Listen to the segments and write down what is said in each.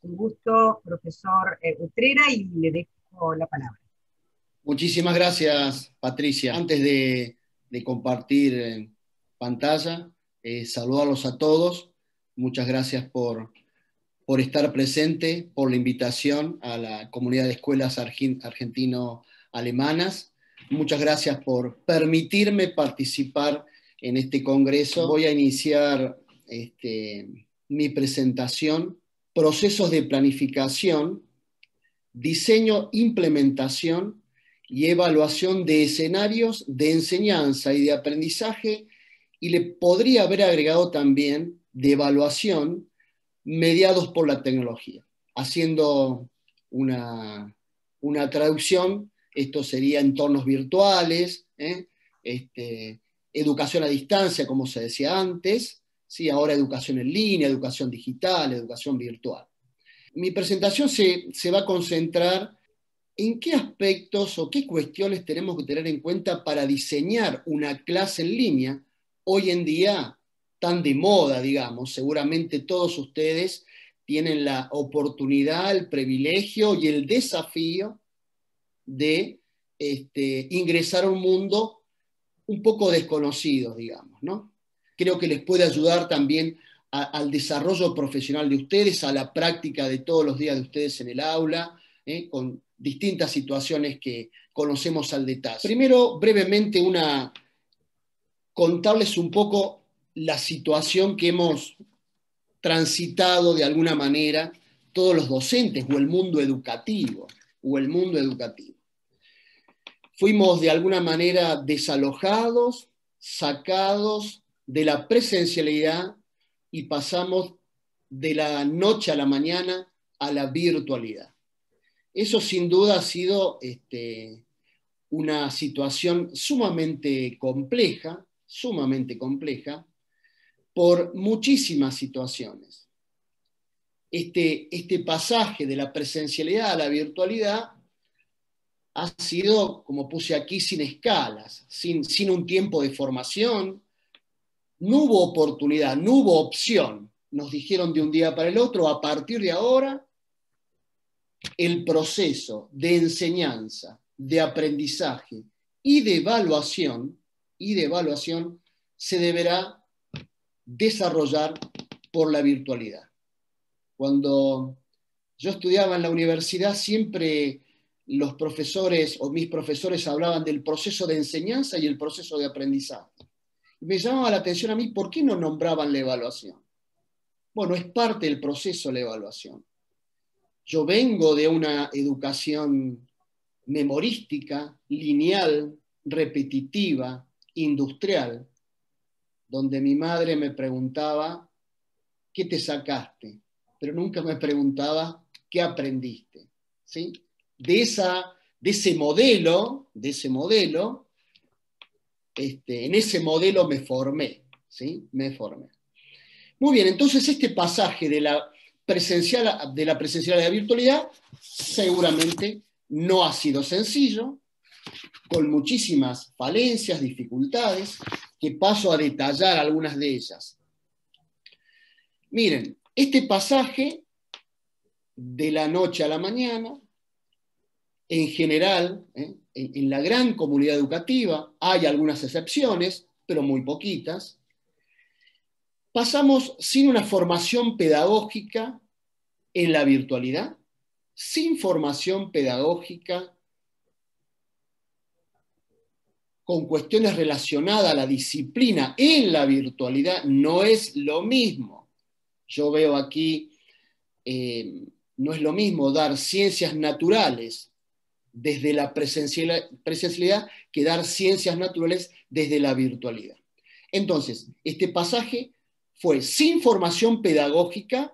Un gusto, profesor Utrera, y le dejo la palabra. Muchísimas gracias, Patricia. Antes de compartir pantalla, saludarlos a todos. Muchas gracias por estar presente, por la invitación a la comunidad de escuelas argentino-alemanas. Muchas gracias por permitirme participar en este congreso. Voy a iniciar mi presentación. Procesos de planificación, diseño, implementación y evaluación de escenarios de enseñanza y de aprendizaje, y le podría haber agregado también de evaluación mediados por la tecnología. Haciendo una traducción, esto sería entornos virtuales, educación a distancia, como se decía antes, ¿sí? Ahora educación en línea, educación digital, educación virtual. Mi presentación se va a concentrar en qué aspectos o qué cuestiones tenemos que tener en cuenta para diseñar una clase en línea, hoy en día tan de moda, digamos. Seguramente todos ustedes tienen la oportunidad, el privilegio y el desafío de ingresar a un mundo un poco desconocido, digamos, ¿no? Creo que les puede ayudar también al desarrollo profesional de ustedes, a la práctica de todos los días de ustedes en el aula, con distintas situaciones que conocemos al detalle. Primero, brevemente, contarles un poco la situación que hemos transitado de alguna manera todos los docentes o el mundo educativo. Fuimos de alguna manera desalojados, sacados de la presencialidad y pasamos de la noche a la mañana a la virtualidad. Eso sin duda ha sido una situación sumamente compleja, por muchísimas situaciones. Este pasaje de la presencialidad a la virtualidad ha sido, como puse aquí, sin escalas, sin un tiempo de formación. No hubo oportunidad, no hubo opción. Nos dijeron de un día para el otro, a partir de ahora, el proceso de enseñanza, de aprendizaje y de evaluación se deberá desarrollar por la virtualidad. Cuando yo estudiaba en la universidad, siempre los profesores o mis profesores hablaban del proceso de enseñanza y el proceso de aprendizaje. Y me llamaba la atención a mí, ¿por qué no nombraban la evaluación? Bueno, es parte del proceso la evaluación. Yo vengo de una educación memorística, lineal, repetitiva, industrial, donde mi madre me preguntaba, ¿qué te sacaste? Pero nunca me preguntaba, ¿qué aprendiste? ¿Sí? De ese modelo, en ese modelo me formé, ¿sí? Me formé. Muy bien, entonces este pasaje de la presencial a la virtualidad seguramente no ha sido sencillo, con muchísimas falencias, dificultades, que paso a detallar algunas de ellas. Miren, este pasaje de la noche a la mañana, en general, en la gran comunidad educativa, hay algunas excepciones, pero muy poquitas, pasamos sin una formación pedagógica en la virtualidad, sin formación pedagógica con cuestiones relacionadas a la disciplina en la virtualidad, no es lo mismo. Yo veo aquí, no es lo mismo dar ciencias naturales desde la presencialidad que dar ciencias naturales desde la virtualidad. Entonces, este pasaje fue sin formación pedagógica,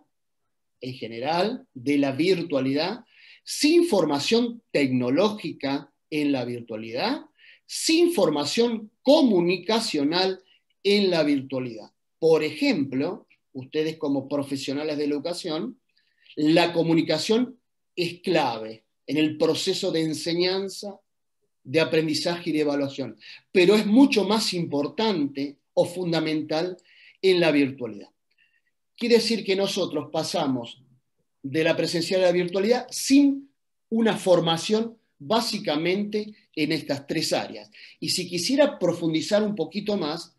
en general, de la virtualidad, sin formación tecnológica en la virtualidad, sin formación comunicacional en la virtualidad. Por ejemplo, ustedes como profesionales de la educación, la comunicación es clave en el proceso de enseñanza, de aprendizaje y de evaluación, pero es mucho más importante o fundamental en la virtualidad. Quiere decir que nosotros pasamos de la presencialidad a la virtualidad sin una formación básicamente en estas tres áreas. Y si quisiera profundizar un poquito más,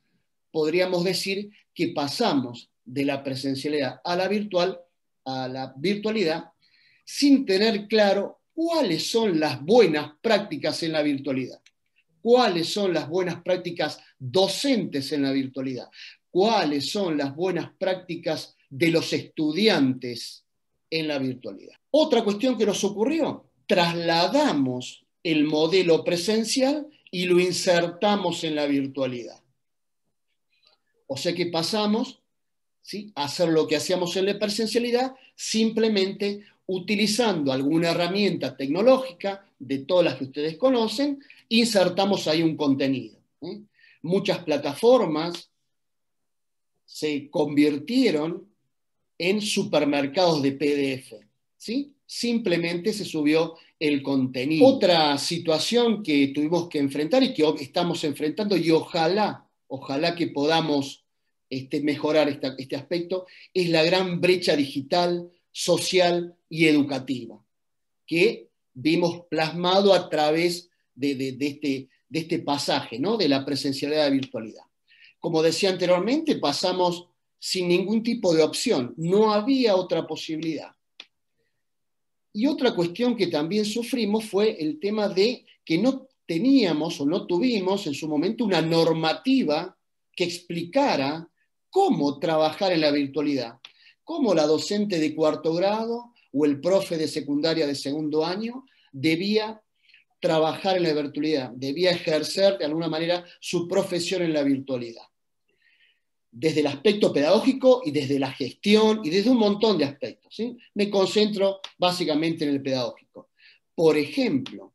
podríamos decir que pasamos de la presencialidad a la virtualidad sin tener claro cuáles son las buenas prácticas en la virtualidad, cuáles son las buenas prácticas docentes en la virtualidad, cuáles son las buenas prácticas de los estudiantes en la virtualidad. Otra cuestión que nos ocurrió, trasladamos el modelo presencial y lo insertamos en la virtualidad. O sea que pasamos, ¿sí?, a hacer lo que hacíamos en la presencialidad, simplemente utilizando alguna herramienta tecnológica de todas las que ustedes conocen, insertamos ahí un contenido. Muchas plataformas se convirtieron en supermercados de PDF, ¿sí? Simplemente se subió el contenido. Otra situación que tuvimos que enfrentar y que estamos enfrentando, y ojalá que podamos mejorar este aspecto, es la gran brecha digital, social y educativa, que vimos plasmado a través de este pasaje, ¿no?, de la presencialidad a la virtualidad. Como decía anteriormente, pasamos sin ningún tipo de opción, no había otra posibilidad. Y otra cuestión que también sufrimos fue el tema de que no teníamos o no tuvimos en su momento una normativa que explicara cómo trabajar en la virtualidad, cómo la docente de cuarto grado o el profe de secundaria de segundo año debía trabajar en la virtualidad, debía ejercer de alguna manera su profesión en la virtualidad. Desde el aspecto pedagógico y desde la gestión y desde un montón de aspectos, ¿sí? Me concentro básicamente en el pedagógico. Por ejemplo,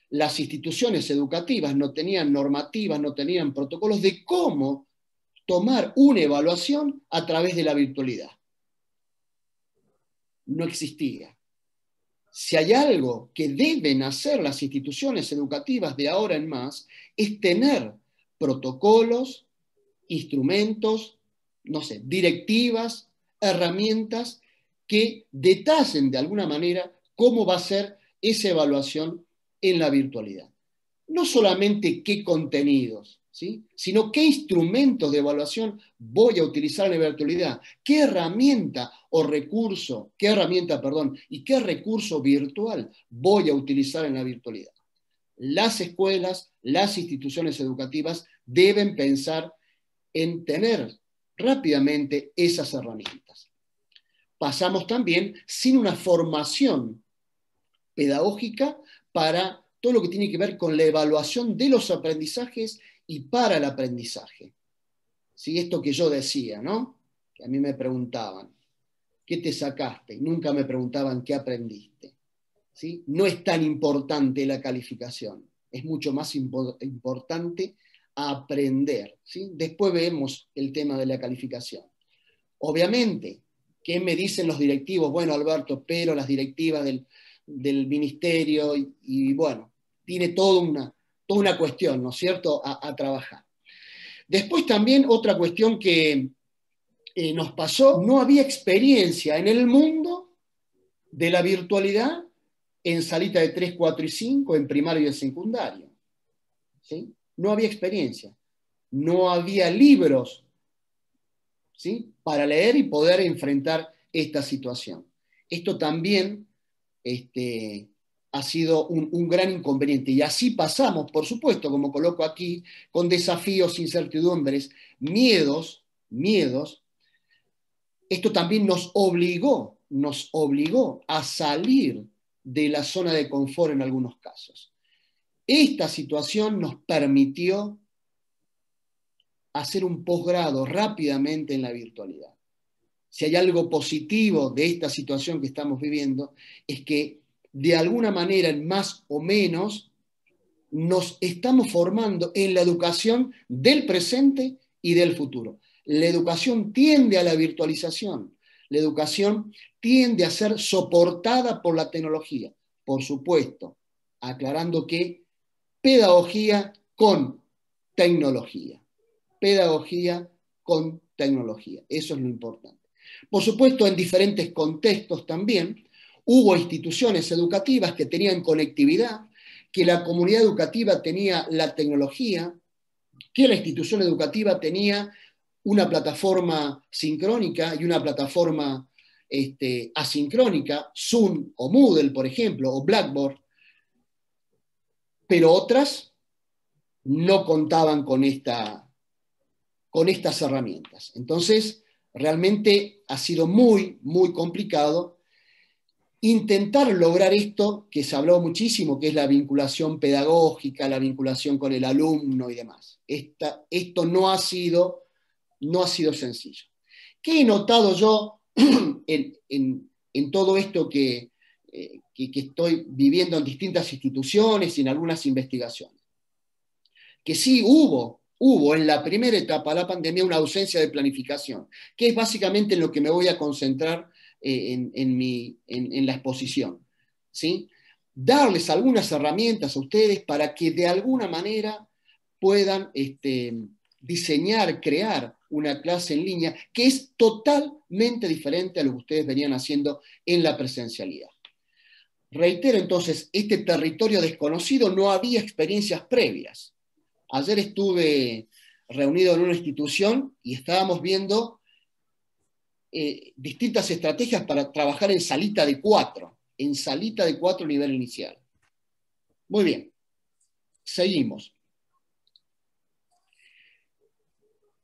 las instituciones educativas no tenían normativas, no tenían protocolos de cómo tomar una evaluación a través de la virtualidad. No existía. Si hay algo que deben hacer las instituciones educativas de ahora en más, es tener protocolos, instrumentos, no sé, directivas, herramientas que detallen de alguna manera cómo va a ser esa evaluación en la virtualidad. No solamente qué contenidos, ¿sí?, sino qué instrumentos de evaluación voy a utilizar en la virtualidad, qué herramienta y qué recurso virtual voy a utilizar en la virtualidad. Las escuelas, las instituciones educativas deben pensar en tener rápidamente esas herramientas. Pasamos también sin una formación pedagógica para todo lo que tiene que ver con la evaluación de los aprendizajes y para el aprendizaje. ¿Sí? Esto que yo decía, ¿no?, que a mí me preguntaban, ¿qué te sacaste? Y nunca me preguntaban qué aprendiste. ¿Sí? No es tan importante la calificación, es mucho más importante aprender, ¿sí? Después vemos el tema de la calificación. Obviamente, ¿qué me dicen los directivos? Bueno, Alberto, pero las directivas del ministerio, y bueno, tiene toda una cuestión, ¿no es cierto?, a trabajar. Después también otra cuestión que nos pasó, no había experiencia en el mundo de la virtualidad en salita de 3, 4 y 5, en primario y en secundario. ¿Sí? No había experiencia, no había libros, ¿sí?, para leer y poder enfrentar esta situación. Esto también ha sido un gran inconveniente. Y así pasamos, por supuesto, como coloco aquí, con desafíos, incertidumbres, miedos. Esto también nos obligó a salir de la zona de confort en algunos casos. Esta situación nos permitió hacer un posgrado rápidamente en la virtualidad. Si hay algo positivo de esta situación que estamos viviendo, es que de alguna manera, en más o menos, nos estamos formando en la educación del presente y del futuro. La educación tiende a la virtualización, la educación tiende a ser soportada por la tecnología, por supuesto, aclarando que pedagogía con tecnología. Pedagogía con tecnología, eso es lo importante. Por supuesto, en diferentes contextos también, Hubo instituciones educativas que tenían conectividad, que la comunidad educativa tenía la tecnología, que la institución educativa tenía una plataforma sincrónica y una plataforma asincrónica, Zoom o Moodle, por ejemplo, o Blackboard, pero otras no contaban con estas herramientas. Entonces, realmente ha sido muy, muy complicado intentar lograr esto que se habló muchísimo, que es la vinculación pedagógica, la vinculación con el alumno y demás. Esto no ha sido sencillo. ¿Qué he notado yo en todo esto que estoy viviendo en distintas instituciones y en algunas investigaciones? Que sí hubo en la primera etapa de la pandemia una ausencia de planificación, que es básicamente en lo que me voy a concentrar en la exposición, ¿sí? Darles algunas herramientas a ustedes para que de alguna manera puedan diseñar, crear una clase en línea que es totalmente diferente a lo que ustedes venían haciendo en la presencialidad. Reitero entonces, este territorio desconocido, no había experiencias previas. Ayer estuve reunido en una institución y estábamos viendo distintas estrategias para trabajar en salita de 4 nivel inicial. Muy bien, seguimos.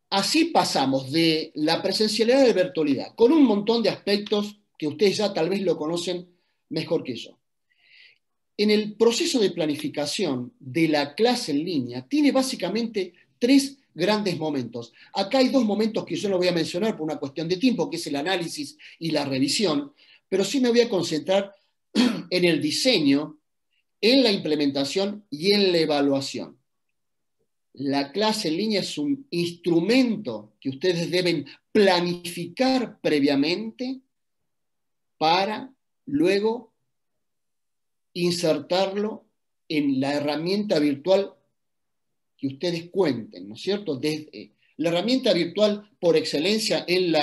Así pasamos de la presencialidad a la virtualidad, con un montón de aspectos que ustedes ya tal vez lo conocen mejor que yo. En el proceso de planificación de la clase en línea, tiene básicamente 3 grandes momentos. Acá hay 2 momentos que yo no voy a mencionar por una cuestión de tiempo, que es el análisis y la revisión, pero sí me voy a concentrar en el diseño, en la implementación y en la evaluación. La clase en línea es un instrumento que ustedes deben planificar previamente para luego insertarlo en la herramienta virtual que ustedes cuenten, ¿no es cierto? La herramienta virtual por excelencia en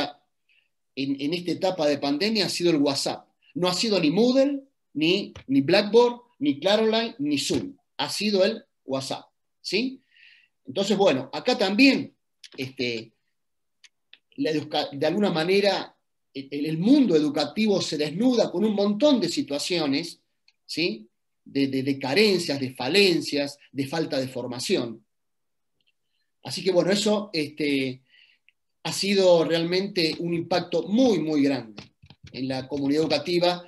esta etapa de pandemia ha sido el WhatsApp. No ha sido ni Moodle, ni Blackboard, ni Claroline, ni Zoom. Ha sido el WhatsApp, ¿sí? Entonces, bueno, acá también, de alguna manera, el mundo educativo se desnuda con un montón de situaciones, ¿sí? De carencias, de falencias, de falta de formación. Así que bueno, eso ha sido realmente un impacto muy, muy grande en la comunidad educativa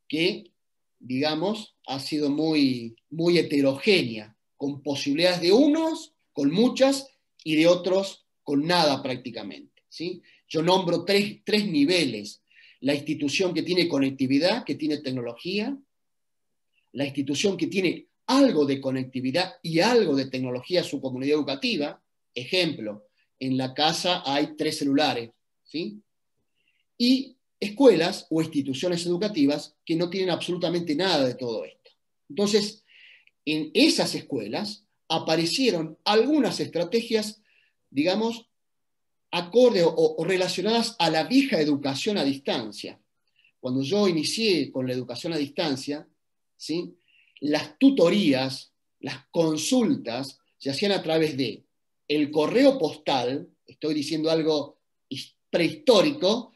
que, digamos, ha sido muy, muy heterogénea, con posibilidades de unos, con muchas, y de otros con nada prácticamente, ¿sí? Yo nombro tres niveles: la institución que tiene conectividad, que tiene tecnología; la institución que tiene algo de conectividad y algo de tecnología, su comunidad educativa. Ejemplo, en la casa hay 3 celulares, ¿sí? Y escuelas o instituciones educativas que no tienen absolutamente nada de todo esto. Entonces, en esas escuelas aparecieron algunas estrategias, digamos, acorde o relacionadas a la vieja educación a distancia. Cuando yo inicié con la educación a distancia, ¿sí? Las tutorías, las consultas se hacían a través de el correo postal. Estoy diciendo algo prehistórico: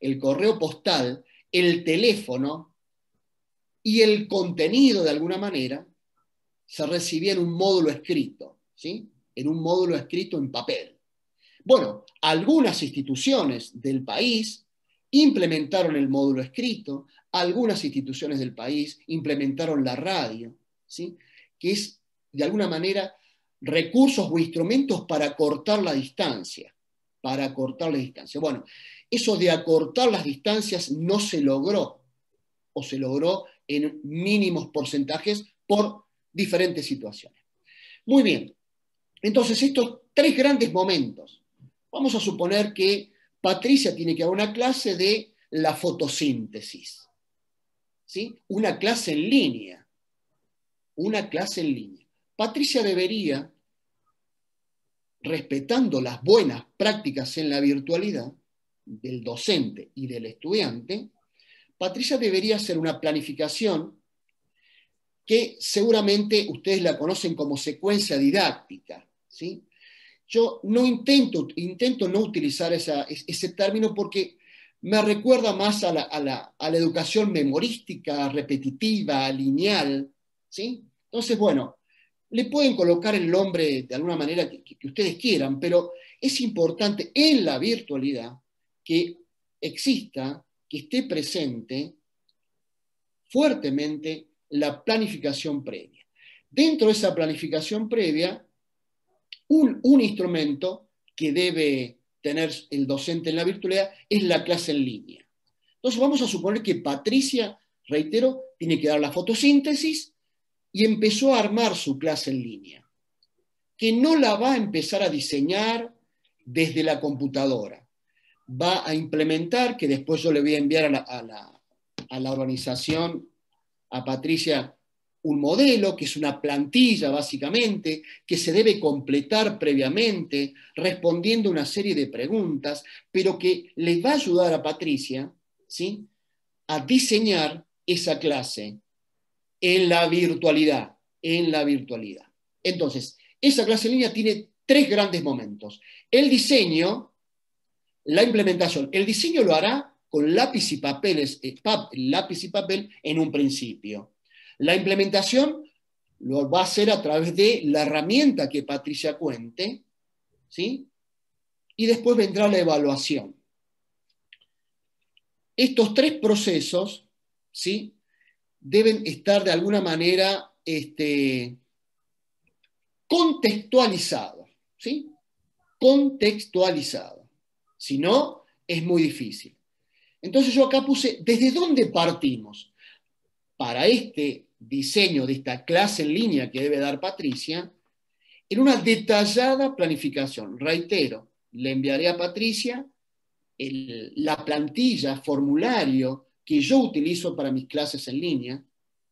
el correo postal, el teléfono, y el contenido, de alguna manera, se recibía en un módulo escrito, ¿sí? En un módulo escrito en papel. Bueno, algunas instituciones del país implementaron el módulo escrito, algunas instituciones del país implementaron la radio, ¿sí? Que es, de alguna manera, recursos o instrumentos para acortar la distancia. Bueno, eso de acortar las distancias no se logró, o se logró en mínimos porcentajes por diferentes situaciones. Muy bien, entonces estos 3 grandes momentos. Vamos a suponer que Patricia tiene que dar una clase de la fotosíntesis, ¿sí? Una clase en línea. Patricia debería, respetando las buenas prácticas en la virtualidad del docente y del estudiante, Patricia debería hacer una planificación que seguramente ustedes la conocen como secuencia didáctica, ¿sí? Yo no intento no utilizar ese término porque me recuerda más a la educación memorística, repetitiva, lineal, ¿sí? Entonces, bueno, le pueden colocar el nombre de alguna manera que ustedes quieran, pero es importante en la virtualidad que exista, que esté presente fuertemente la planificación previa. Dentro de esa planificación previa, un instrumento que debe tener el docente en la virtualidad es la clase en línea. Entonces vamos a suponer que Patricia, reitero, tiene que dar la fotosíntesis y empezó a armar su clase en línea, que no la va a empezar a diseñar desde la computadora. Va a implementar, que después yo le voy a enviar a la organización, a Patricia, un modelo, que es una plantilla básicamente, que se debe completar previamente, respondiendo una serie de preguntas, pero que le va a ayudar a Patricia, ¿sí?, a diseñar esa clase en la virtualidad, Entonces, esa clase en línea tiene 3 grandes momentos. El diseño, la implementación. El diseño lo hará con lápiz y papel en un principio. La implementación lo va a hacer a través de la herramienta que Patricia cuente, ¿sí? Y después vendrá la evaluación. Estos 3 procesos, ¿sí?, deben estar de alguna manera contextualizados, ¿sí? Contextualizados. Si no, es muy difícil. Entonces yo acá puse, ¿desde dónde partimos? Para este diseño de esta clase en línea que debe dar Patricia, en una detallada planificación. Reitero, le enviaré a Patricia la plantilla, formulario que yo utilizo para mis clases en línea,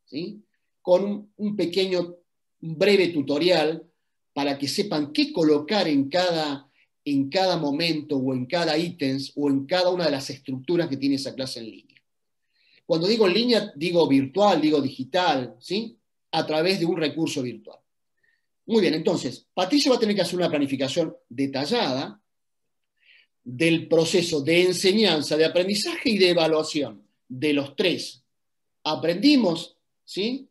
¿sí?, con un pequeño, un breve tutorial para que sepan qué colocar en cada momento o en cada ítems o en cada una de las estructuras que tiene esa clase en línea. Cuando digo en línea, digo virtual, digo digital, ¿sí?, a través de un recurso virtual. Muy bien, entonces, Patricia va a tener que hacer una planificación detallada del proceso de enseñanza, de aprendizaje y de evaluación de los 3. Aprendimos, ¿sí?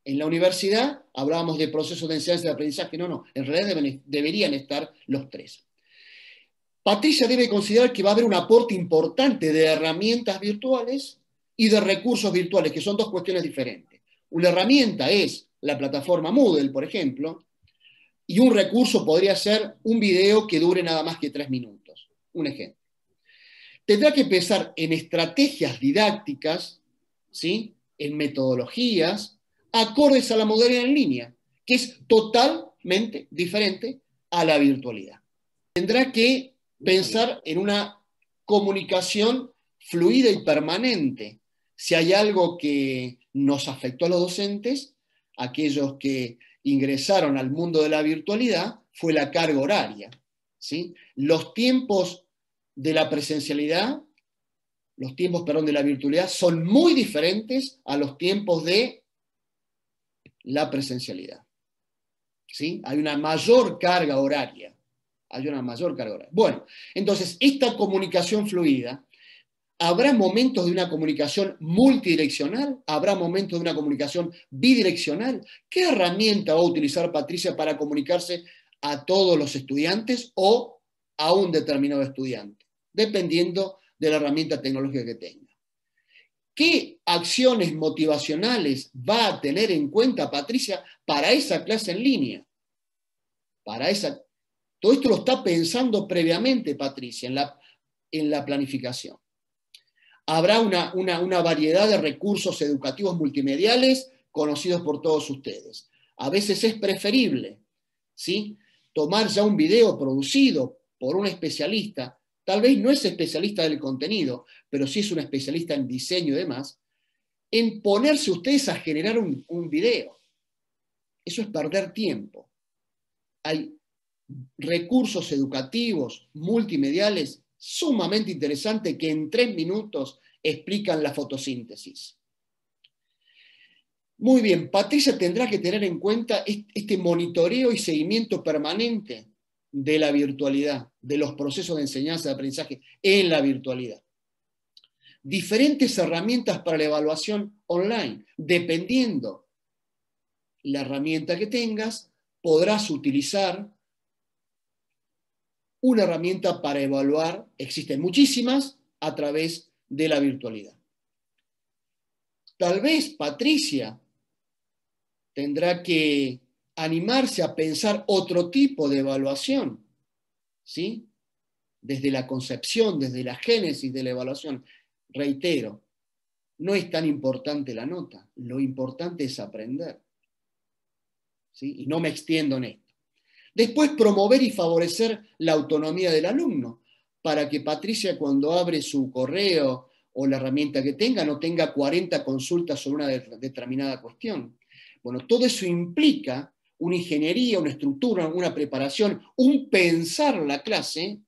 En la universidad hablábamos de procesos de enseñanza y de aprendizaje. No, en realidad deberían estar los 3. Patricia debe considerar que va a haber un aporte importante de herramientas virtuales y de recursos virtuales, que son 2 cuestiones diferentes. Una herramienta es la plataforma Moodle, por ejemplo, y un recurso podría ser un video que dure nada más que 3 minutos. Un ejemplo. Tendrá que pensar en estrategias didácticas, ¿sí?, en metodologías, acordes a la modalidad en línea, que es totalmente diferente a la virtualidad. Tendrá que pensar en una comunicación fluida y permanente. Si hay algo que nos afectó a los docentes, aquellos que ingresaron al mundo de la virtualidad, fue la carga horaria, ¿sí? Los tiempos de la presencialidad, de la virtualidad son muy diferentes a los tiempos de la presencialidad, ¿sí? Hay una mayor carga horaria. Bueno, entonces, esta comunicación fluida, ¿habrá momentos de una comunicación multidireccional? ¿Habrá momentos de una comunicación bidireccional? ¿Qué herramienta va a utilizar Patricia para comunicarse a todos los estudiantes o a un determinado estudiante? Dependiendo de la herramienta tecnológica que tenga. ¿Qué acciones motivacionales va a tener en cuenta Patricia para esa clase en línea? Todo esto lo está pensando previamente Patricia en la planificación. Habrá una variedad de recursos educativos multimediales conocidos por todos ustedes. A veces es preferible, ¿sí?, tomar ya un video producido por un especialista. Tal vez no es especialista del contenido, pero sí es un especialista en diseño y demás, en ponerse ustedes a generar un video. Eso es perder tiempo. Hay recursos educativos multimediales sumamente interesantes que en 3 minutos explican la fotosíntesis. Muy bien, Patricia tendrá que tener en cuenta este monitoreo y seguimiento permanente de la virtualidad, de los procesos de enseñanza y aprendizaje en la virtualidad. Diferentes herramientas para la evaluación online. Dependiendo la herramienta que tengas, podrás utilizar una herramienta para evaluar, existen muchísimas, a través de la virtualidad. Tal vez Patricia tendrá que animarse a pensar otro tipo de evaluación, ¿sí? Desde la concepción, desde la génesis de la evaluación. Reitero, no es tan importante la nota, lo importante es aprender, ¿sí? Y no me extiendo en esto. Después, promover y favorecer la autonomía del alumno, para que Patricia, cuando abre su correo o la herramienta que tenga, no tenga 40 consultas sobre una determinada cuestión. Bueno, todo eso implica una ingeniería, una estructura, una preparación, un pensar la clase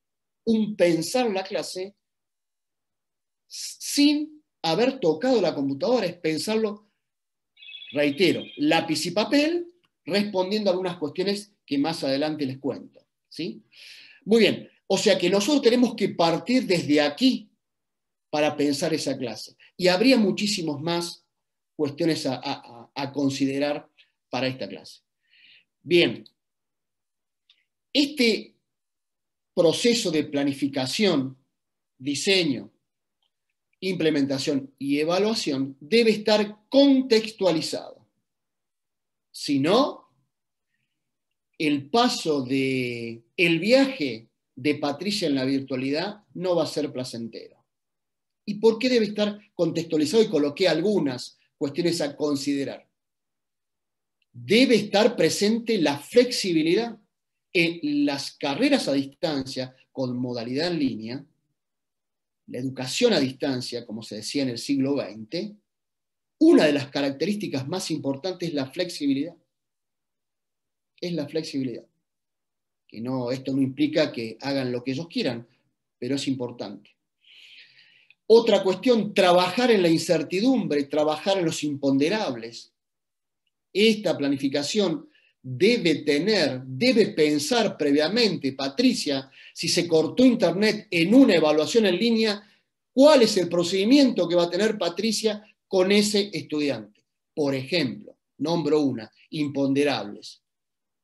sin haber tocado la computadora, es pensarlo, reitero, lápiz y papel, respondiendo a algunas cuestiones que más adelante les cuento, ¿sí? Muy bien, o sea que nosotros tenemos que partir desde aquí para pensar esa clase. Y habría muchísimas más cuestiones a considerar para esta clase. Bien, este proceso de planificación, diseño, implementación y evaluación debe estar contextualizado. Si no, el viaje de Patricia en la virtualidad no va a ser placentero. ¿Y por qué debe estar contextualizado? Y coloqué algunas cuestiones a considerar. Debe estar presente la flexibilidad en las carreras a distancia con modalidad en línea, la educación a distancia, como se decía en el siglo XX. Una de las características más importantes es la flexibilidad. Es la flexibilidad. Que no, esto no implica que hagan lo que ellos quieran, pero es importante. Otra cuestión, trabajar en la incertidumbre, trabajar en los imponderables. Esta planificación debe pensar previamente, Patricia, si se cortó internet en una evaluación en línea, ¿cuál es el procedimiento que va a tener Patricia con ese estudiante? Por ejemplo, nombro una, imponderables.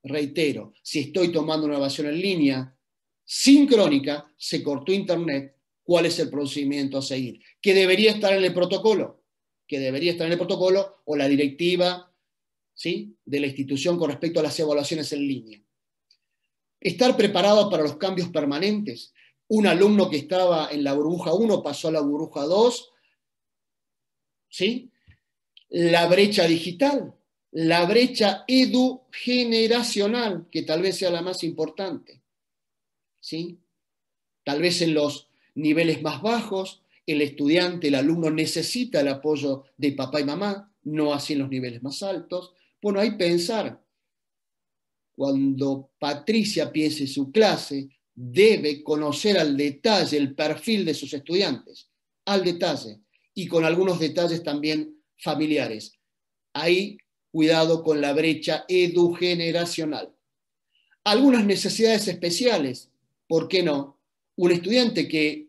Reitero, si estoy tomando una evaluación en línea sincrónica, se cortó internet, ¿cuál es el procedimiento a seguir? ¿Qué debería estar en el protocolo? ¿Qué debería estar en el protocolo o la directiva, ¿sí?, de la institución con respecto a las evaluaciones en línea? Estar preparado para los cambios permanentes. Un alumno que estaba en la burbuja 1 pasó a la burbuja 2, ¿sí? La brecha digital, la brecha edugeneracional, que tal vez sea la más importante, ¿sí? Tal vez en los niveles más bajos, el estudiante, el alumno necesita el apoyo de papá y mamá, no así en los niveles más altos. Bueno, hay pensar. Cuando Patricia piense su clase, debe conocer al detalle el perfil de sus estudiantes, al detalle, y con algunos detalles también familiares. Ahí, cuidado con la brecha edugeneracional. Algunas necesidades especiales, ¿por qué no? Un estudiante que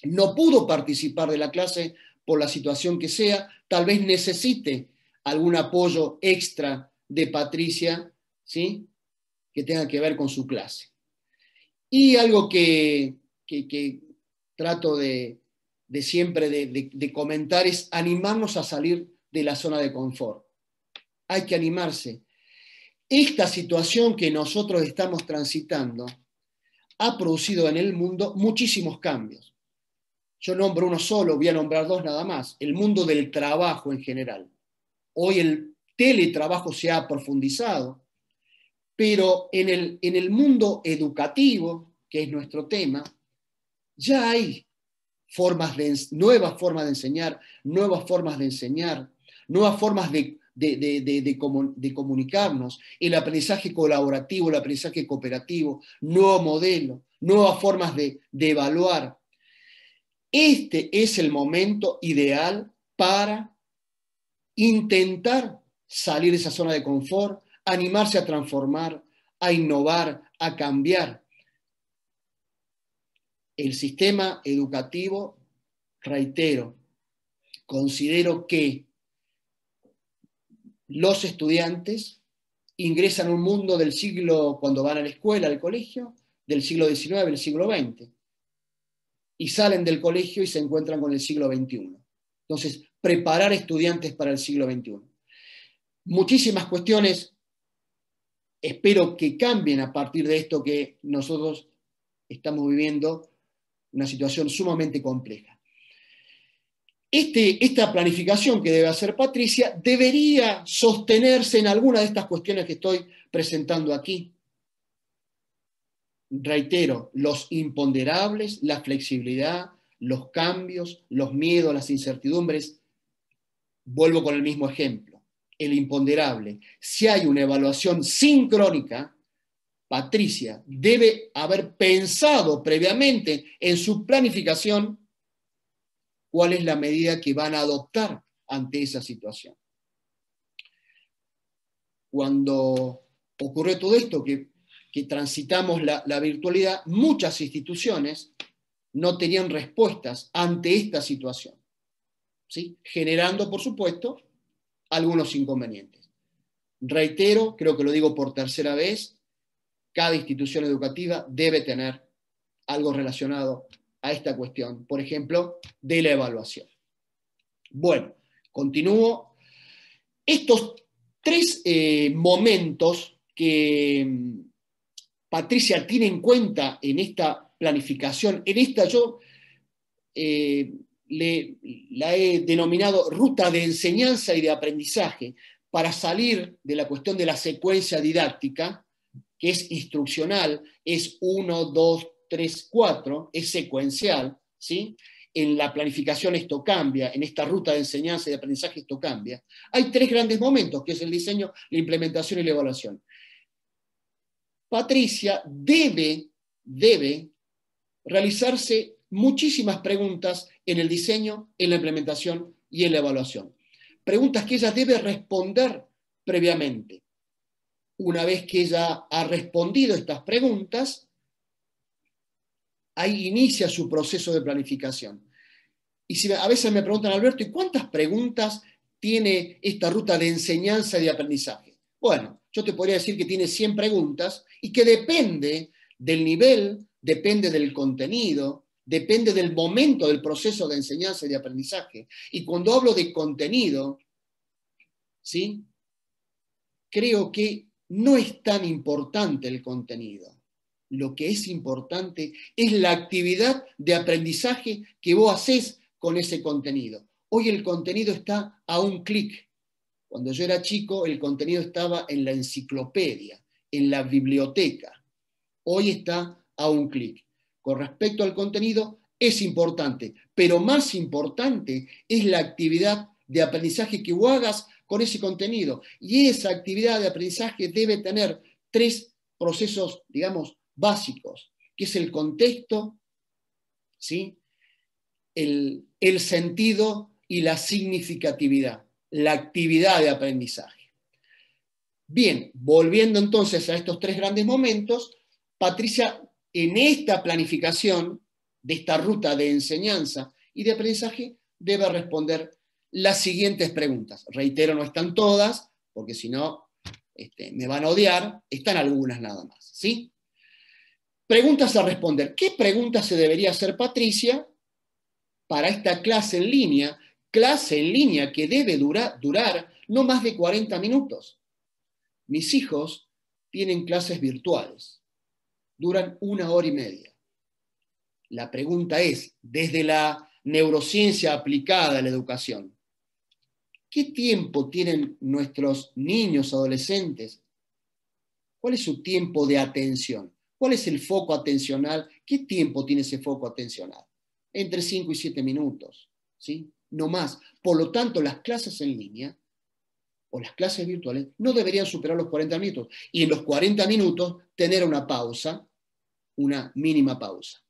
no pudo participar de la clase por la situación que sea, tal vez necesite algún apoyo extra de Patricia, ¿sí?, que tenga que ver con su clase. Y algo que trato de siempre de comentar es animarnos a salir de la zona de confort. Hay que animarse. Esta situación que nosotros estamos transitando ha producido en el mundo muchísimos cambios. Yo nombro uno solo, voy a nombrar dos nada más. El mundo del trabajo en general. Hoy el teletrabajo se ha profundizado, pero en el mundo educativo, que es nuestro tema, ya hay nuevas formas de enseñar, nuevas formas de comunicarnos, el aprendizaje colaborativo, el aprendizaje cooperativo, nuevo modelo, nuevas formas de evaluar. este es el momento ideal para intentar salir de esa zona de confort, animarse a transformar, a innovar, a cambiar. El sistema educativo, reitero, considero que los estudiantes ingresan a un mundo del siglo, cuando van a la escuela, al colegio, del siglo XIX, del siglo XX, y salen del colegio y se encuentran con el siglo XXI. Entonces, preparar estudiantes para el siglo XXI. Muchísimas cuestiones espero que cambien a partir de esto que nosotros estamos viviendo, una situación sumamente compleja. Esta planificación que debe hacer Patricia debería sostenerse en alguna de estas cuestiones que estoy presentando aquí. Reitero, los imponderables, la flexibilidad, los cambios, los miedos, las incertidumbres. Vuelvo con el mismo ejemplo. El imponderable. Si hay una evaluación sincrónica, Patricia debe haber pensado previamente en su planificación cuál es la medida que van a adoptar ante esa situación. Cuando ocurrió todo esto, que transitamos la virtualidad, muchas instituciones no tenían respuestas ante esta situación, ¿sí? Generando, por supuesto, algunos inconvenientes. Reitero, creo que lo digo por tercera vez, cada institución educativa debe tener algo relacionado a esta cuestión, por ejemplo, de la evaluación. Bueno, continúo. Estos tres momentos que Patricia tiene en cuenta en esta planificación, en esta yo la he denominado ruta de enseñanza y de aprendizaje, para salir de la cuestión de la secuencia didáctica, que es instruccional, es 1, 2, 3, 4, es secuencial, ¿sí? En la planificación esto cambia, en esta ruta de enseñanza y de aprendizaje esto cambia. Hay tres grandes momentos, que es el diseño, la implementación y la evaluación. Patricia debe realizarse muchísimas preguntas en el diseño, en la implementación y en la evaluación. Preguntas que ella debe responder previamente. Una vez que ella ha respondido estas preguntas, ahí inicia su proceso de planificación. Y si a veces me preguntan, Alberto, ¿y cuántas preguntas tiene esta ruta de enseñanza y de aprendizaje? Bueno, yo te podría decir que tiene 100 preguntas y que depende del nivel, depende del contenido, depende del momento del proceso de enseñanza y de aprendizaje. Y cuando hablo de contenido, ¿sí? Creo que no es tan importante el contenido. Lo que es importante es la actividad de aprendizaje que vos hacés con ese contenido. Hoy el contenido está a un clic. Cuando yo era chico, el contenido estaba en la enciclopedia, en la biblioteca. Hoy está a un clic. Con respecto al contenido, es importante, pero más importante es la actividad de aprendizaje que vos hagas con ese contenido. Y esa actividad de aprendizaje debe tener 3 procesos, digamos, básicos, que es el contexto, ¿sí? El sentido y la significatividad, la actividad de aprendizaje. Bien, volviendo entonces a estos 3 grandes momentos, Patricia, en esta planificación de esta ruta de enseñanza y de aprendizaje, debe responder las siguientes preguntas. Reitero, no están todas, porque si no me van a odiar, están algunas nada más, ¿sí? Preguntas a responder. ¿Qué preguntas se debería hacer Patricia para esta clase en línea que debe durar no más de 40 minutos? Mis hijos tienen clases virtuales, duran 1 hora y media. La pregunta es, desde la neurociencia aplicada a la educación, ¿qué tiempo tienen nuestros niños, adolescentes? ¿Cuál es su tiempo de atención? ¿Cuál es el foco atencional? ¿Qué tiempo tiene ese foco atencional? Entre 5 y 7 minutos, ¿sí? No más. Por lo tanto, las clases en línea o las clases virtuales no deberían superar los 40 minutos. Y en los 40 minutos tener una pausa, una mínima pausa.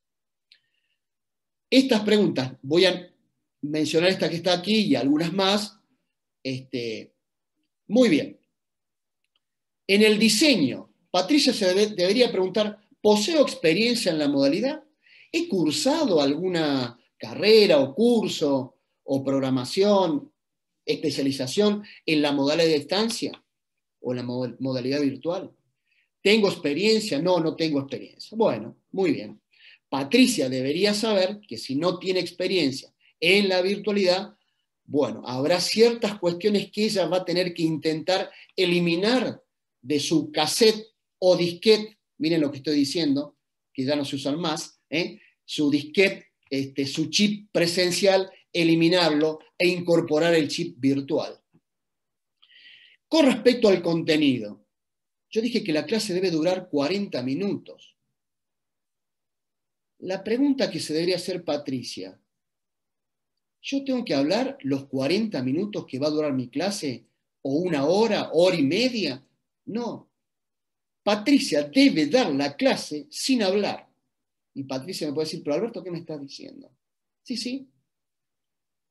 Estas preguntas, voy a mencionar esta que está aquí y algunas más. Muy bien. En el diseño, Patricia se debería preguntar, ¿poseo experiencia en la modalidad? ¿He cursado alguna carrera o curso o programación, especialización en la modalidad de distancia o en la modalidad virtual? ¿Tengo experiencia? No, no tengo experiencia. Bueno, muy bien. Patricia debería saber que si no tiene experiencia en la virtualidad, bueno, habrá ciertas cuestiones que ella va a tener que intentar eliminar de su cassette o disquete, miren lo que estoy diciendo, que ya no se usan más, su disquete, su chip presencial, eliminarlo e incorporar el chip virtual. Con respecto al contenido, yo dije que la clase debe durar 40 minutos. La pregunta que se debería hacer Patricia, ¿yo tengo que hablar los 40 minutos que va a durar mi clase? ¿O una hora, hora y media? No. Patricia debe dar la clase sin hablar. Y Patricia me puede decir, pero Alberto, ¿qué me estás diciendo? Sí, sí.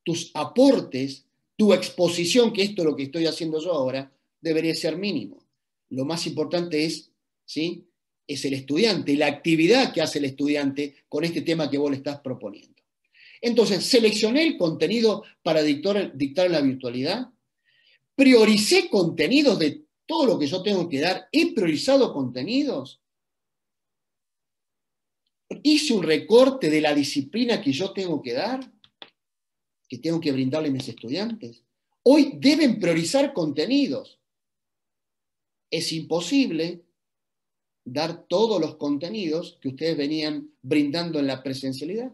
Tus aportes, tu exposición, que esto es lo que estoy haciendo yo ahora, debería ser mínimo. Lo más importante es, ¿sí?, es el estudiante, la actividad que hace el estudiante con este tema que vos le estás proponiendo. Entonces, seleccioné el contenido para dictar en la virtualidad, prioricé contenidos de todo lo que yo tengo que dar, he priorizado contenidos, hice un recorte de la disciplina que yo tengo que dar, que tengo que brindarle a mis estudiantes. Hoy deben priorizar contenidos. Es imposible dar todos los contenidos que ustedes venían brindando en la presencialidad.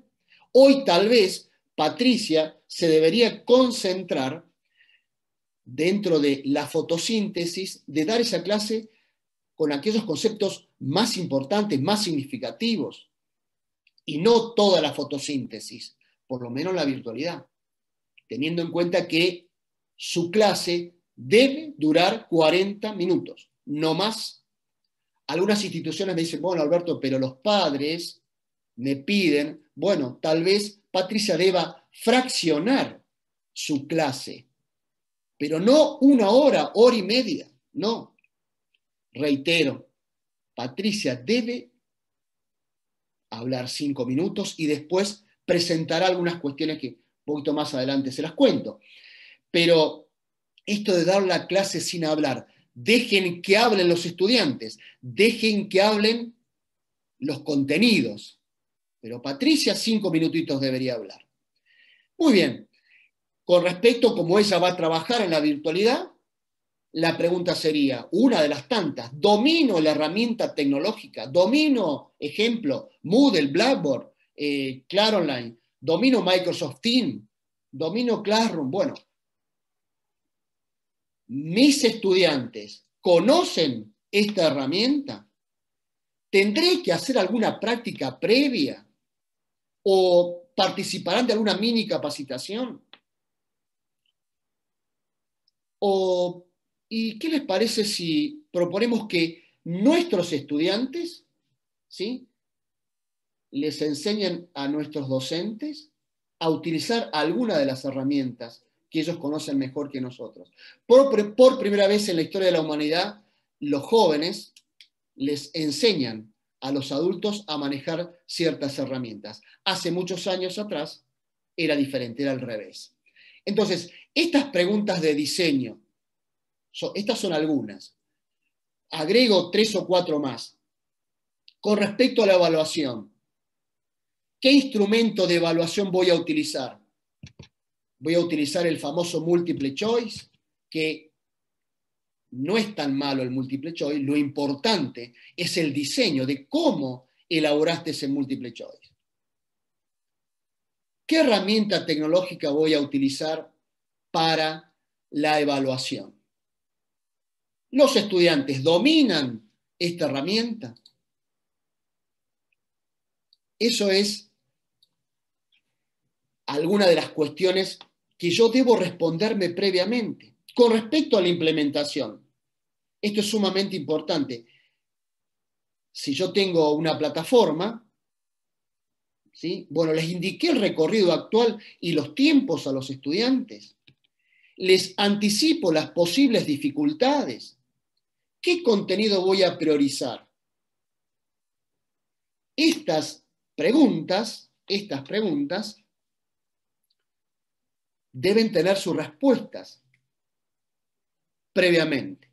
Hoy tal vez Patricia se debería concentrar dentro de la fotosíntesis, de dar esa clase con aquellos conceptos más importantes, más significativos, y no toda la fotosíntesis, por lo menos la virtualidad, teniendo en cuenta que su clase debe durar 40 minutos, no más. Algunas instituciones me dicen, bueno, Alberto, pero los padres me piden, bueno, tal vez Patricia deba fraccionar su clase, pero no una hora, hora y media, no. Reitero, Patricia debe hablar 5 minutos y después presentará algunas cuestiones que un poquito más adelante se las cuento. Pero esto de dar la clase sin hablar, dejen que hablen los estudiantes, dejen que hablen los contenidos. Pero Patricia 5 minutitos debería hablar. Muy bien. Con respecto a cómo ella va a trabajar en la virtualidad, la pregunta sería, una de las tantas, ¿domino la herramienta tecnológica? ¿Domino, ejemplo, Moodle, Blackboard, Claro Online? ¿Domino Microsoft Teams? ¿Domino Classroom? Bueno, ¿mis estudiantes conocen esta herramienta? ¿Tendré que hacer alguna práctica previa? ¿O participarán de alguna mini capacitación? ¿Y qué les parece si proponemos que nuestros estudiantes, ¿sí?, les enseñen a nuestros docentes a utilizar alguna de las herramientas que ellos conocen mejor que nosotros? Por primera vez en la historia de la humanidad, los jóvenes les enseñan a los adultos a manejar ciertas herramientas. Hace muchos años atrás era diferente, era al revés. Entonces, estas preguntas de diseño, estas son algunas. Agrego 3 o 4 más. Con respecto a la evaluación, ¿qué instrumento de evaluación voy a utilizar? Voy a utilizar el famoso multiple choice, que no es tan malo el multiple choice, lo importante es el diseño de cómo elaboraste ese multiple choice. ¿Qué herramienta tecnológica voy a utilizar para la evaluación? ¿Los estudiantes dominan esta herramienta? Eso es alguna de las cuestiones que yo debo responderme previamente. Con respecto a la implementación, esto es sumamente importante. Si yo tengo una plataforma, ¿Sí? Bueno, les indiqué el recorrido actual y los tiempos a los estudiantes. Les anticipo las posibles dificultades. ¿Qué contenido voy a priorizar? Estas preguntas deben tener sus respuestas previamente.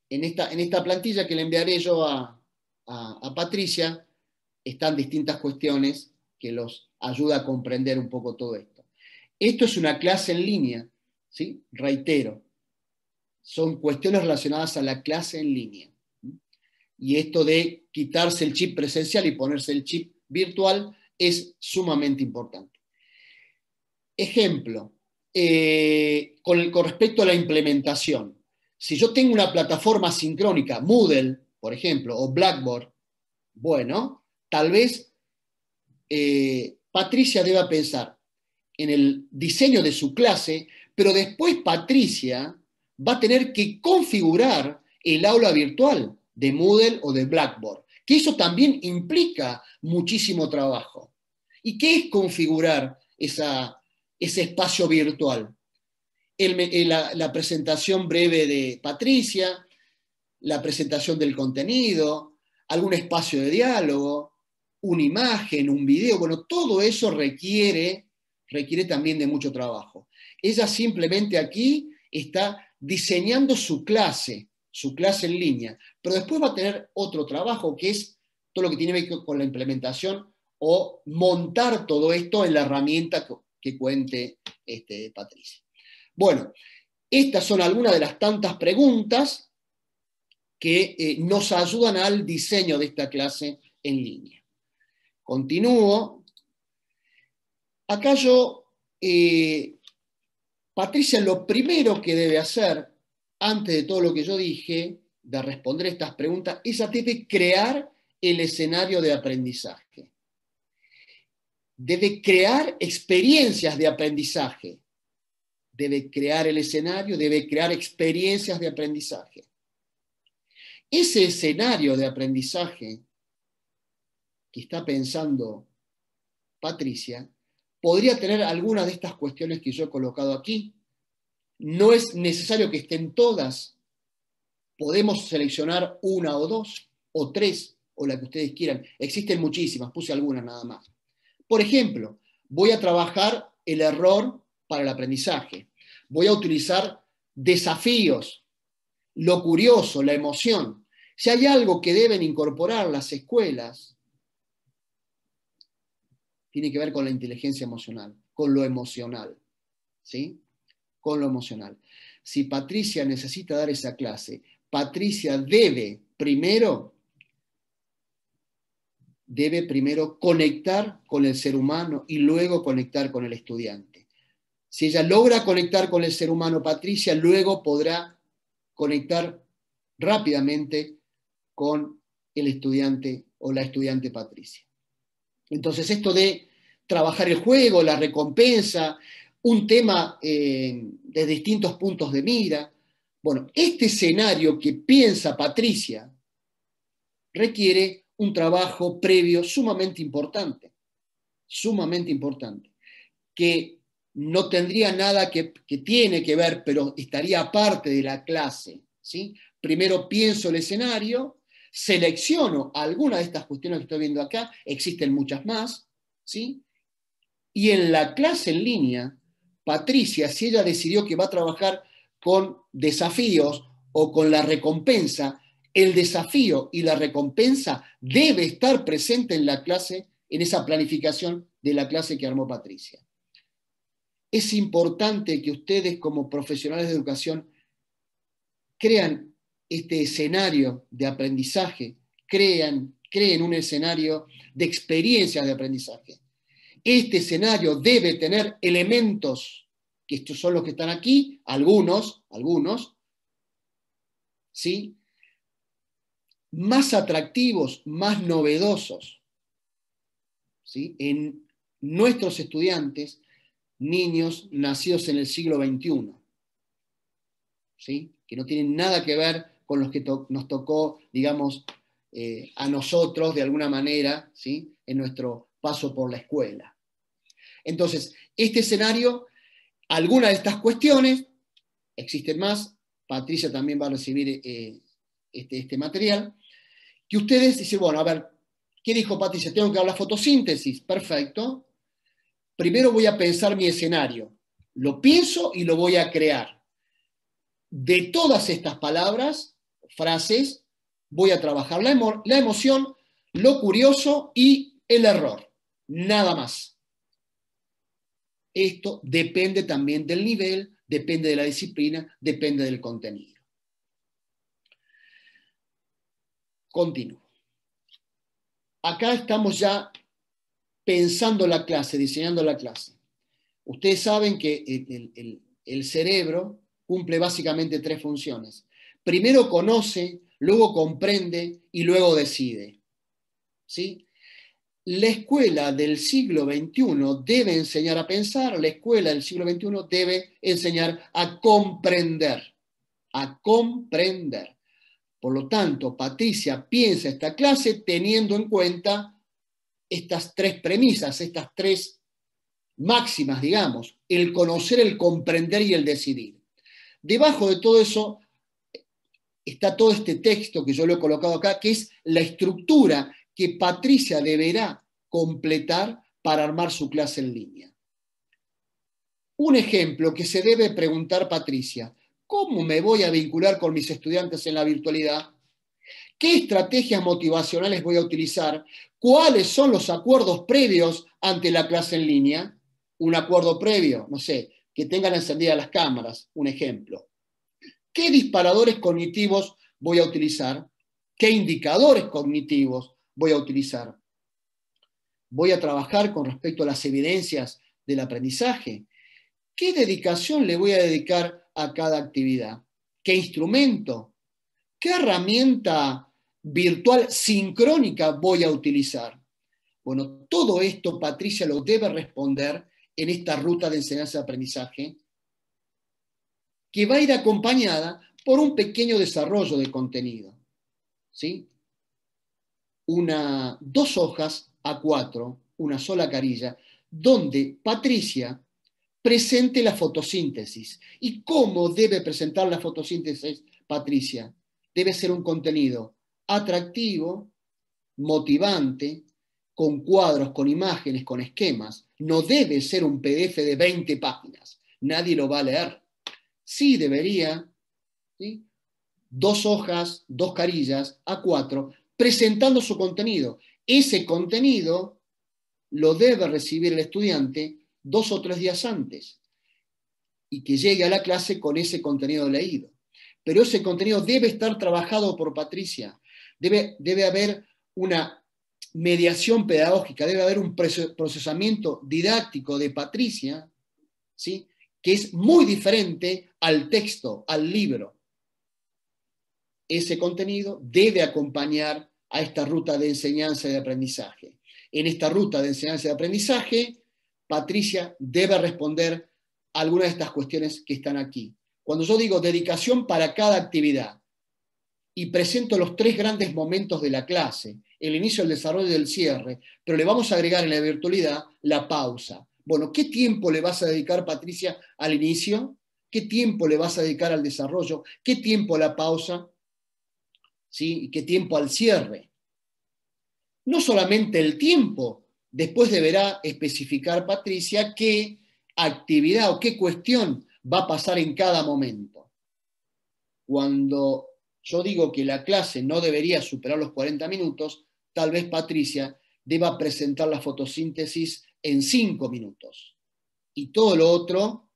En esta plantilla que le enviaré yo a Patricia, están distintas cuestiones que los ayuda a comprender un poco todo esto. Esto es una clase en línea, ¿sí? Reitero, son cuestiones relacionadas a la clase en línea. Y esto de quitarse el chip presencial y ponerse el chip virtual es sumamente importante. Ejemplo, con respecto a la implementación. Si yo tengo una plataforma sincrónica, Moodle, por ejemplo, o Blackboard, bueno, tal vez Patricia deba pensar en el diseño de su clase, pero después Patricia va a tener que configurar el aula virtual de Moodle o de Blackboard, que eso también implica muchísimo trabajo. ¿Y qué es configurar ese espacio virtual? La presentación breve de Patricia, la presentación del contenido, algún espacio de diálogo, una imagen, un video, bueno, todo eso requiere también de mucho trabajo. Ella simplemente aquí está diseñando su clase en línea, pero después va a tener otro trabajo que es todo lo que tiene que ver con la implementación o montar todo esto en la herramienta que cuente Patricia. Bueno, estas son algunas de las tantas preguntas que nos ayudan al diseño de esta clase en línea. Continúo. Acá Patricia, lo primero que debe hacer, antes de todo lo que yo dije, de responder estas preguntas, ella debe crear el escenario de aprendizaje. Debe crear experiencias de aprendizaje. Debe crear el escenario, debe crear experiencias de aprendizaje. Ese escenario de aprendizaje que está pensando Patricia podría tener algunas de estas cuestiones que yo he colocado aquí. No es necesario que estén todas. Podemos seleccionar una o dos, o tres, o la que ustedes quieran. Existen muchísimas, puse algunas nada más. Por ejemplo, voy a trabajar el error para el aprendizaje. Voy a utilizar desafíos, lo curioso, la emoción. Si hay algo que deben incorporar las escuelas, tiene que ver con la inteligencia emocional, con lo emocional, ¿sí? Con lo emocional. Si Patricia necesita dar esa clase, Patricia debe primero conectar con el ser humano y luego conectar con el estudiante. Si ella logra conectar con el ser humano, Patricia luego podrá conectar rápidamente con el estudiante o la estudiante Patricia. Entonces, esto de trabajar el juego, la recompensa, un tema de distintos puntos de mira, bueno, este escenario que piensa Patricia requiere un trabajo previo sumamente importante, que no tendría nada que tiene que ver, pero estaría aparte de la clase, ¿sí? Primero pienso el escenario, selecciono alguna de estas cuestiones que estoy viendo acá, existen muchas más, ¿sí? Y en la clase en línea, Patricia, si ella decidió que va a trabajar con desafíos o con la recompensa, el desafío y la recompensa debe estar presente en la clase, en esa planificación de la clase que armó Patricia. Es importante que ustedes como profesionales de educación crean este escenario de aprendizaje, creen un escenario de experiencias de aprendizaje. Este escenario debe tener elementos, que estos son los que están aquí, algunos, ¿sí? Más atractivos, más novedosos, ¿sí? En nuestros estudiantes, niños nacidos en el siglo XXI, ¿sí? Que no tienen nada que ver con los que nos tocó, digamos, a nosotros de alguna manera, ¿sí? En nuestro paso por la escuela. Entonces, este escenario, algunas de estas cuestiones, existen más, Patricia también va a recibir este material, que ustedes dicen, bueno, a ver, ¿qué dijo Patricia? Tengo que dar la fotosíntesis, perfecto. Primero voy a pensar mi escenario, lo pienso y lo voy a crear. De todas estas palabras, frases, voy a trabajar la emoción, lo curioso y el error, nada más. Esto depende también del nivel, depende de la disciplina, depende del contenido. Continúo. Acá estamos ya pensando la clase, diseñando la clase. Ustedes saben que el cerebro cumple básicamente 3 funciones. Primero conoce, luego comprende y luego decide. ¿Sí? La escuela del siglo XXI debe enseñar a pensar, la escuela del siglo XXI debe enseñar a comprender. A comprender. Por lo tanto, Patricia piensa esta clase teniendo en cuenta estas 3 premisas, estas 3 máximas, digamos, el conocer, el comprender y el decidir. Debajo de todo eso está todo este texto que yo lo he colocado acá, que es la estructura que Patricia deberá completar para armar su clase en línea. Un ejemplo que se debe preguntar Patricia: ¿cómo me voy a vincular con mis estudiantes en la virtualidad? ¿Qué estrategias motivacionales voy a utilizar? ¿Cuáles son los acuerdos previos ante la clase en línea? Un acuerdo previo, no sé, que tengan encendidas las cámaras, un ejemplo. ¿Qué disparadores cognitivos voy a utilizar? ¿Qué indicadores cognitivos voy a utilizar? ¿Voy a trabajar con respecto a las evidencias del aprendizaje? ¿Qué dedicación le voy a dedicar a cada actividad? ¿Qué instrumento? ¿Qué herramienta virtual sincrónica voy a utilizar? Bueno, todo esto Patricia lo debe responder en esta ruta de enseñanza-aprendizaje, que va a ir acompañada por un pequeño desarrollo de contenido. ¿Sí? 2 hojas A4, una sola carilla, donde Patricia presente la fotosíntesis. ¿Y cómo debe presentar la fotosíntesis Patricia? Debe ser un contenido atractivo, motivante, con cuadros, con imágenes, con esquemas. No debe ser un PDF de 20 páginas. Nadie lo va a leer. Sí debería, ¿sí? 2 hojas, 2 carillas, A4, presentando su contenido. Ese contenido lo debe recibir el estudiante 2 o 3 días antes y que llegue a la clase con ese contenido leído. Pero ese contenido debe estar trabajado por Patricia. Debe haber una mediación pedagógica, debe haber un procesamiento didáctico de Patricia, ¿sí? Que es muy diferente al texto, al libro. Ese contenido debe acompañar a esta ruta de enseñanza y de aprendizaje. En esta ruta de enseñanza y de aprendizaje, Patricia debe responder a algunas de estas cuestiones que están aquí. Cuando yo digo dedicación para cada actividad y presento los 3 grandes momentos de la clase, el inicio, el desarrollo y el cierre, pero le vamos a agregar en la virtualidad la pausa. Bueno, ¿qué tiempo le vas a dedicar, Patricia, al inicio? ¿Qué tiempo le vas a dedicar al desarrollo? ¿Qué tiempo a la pausa? ¿Sí? ¿Y qué tiempo al cierre? No solamente el tiempo, después deberá especificar Patricia qué actividad o qué cuestión va a pasar en cada momento. Cuando yo digo que la clase no debería superar los 40 minutos, tal vez Patricia deba presentar la fotosíntesis en 5 minutos. Y todo lo otro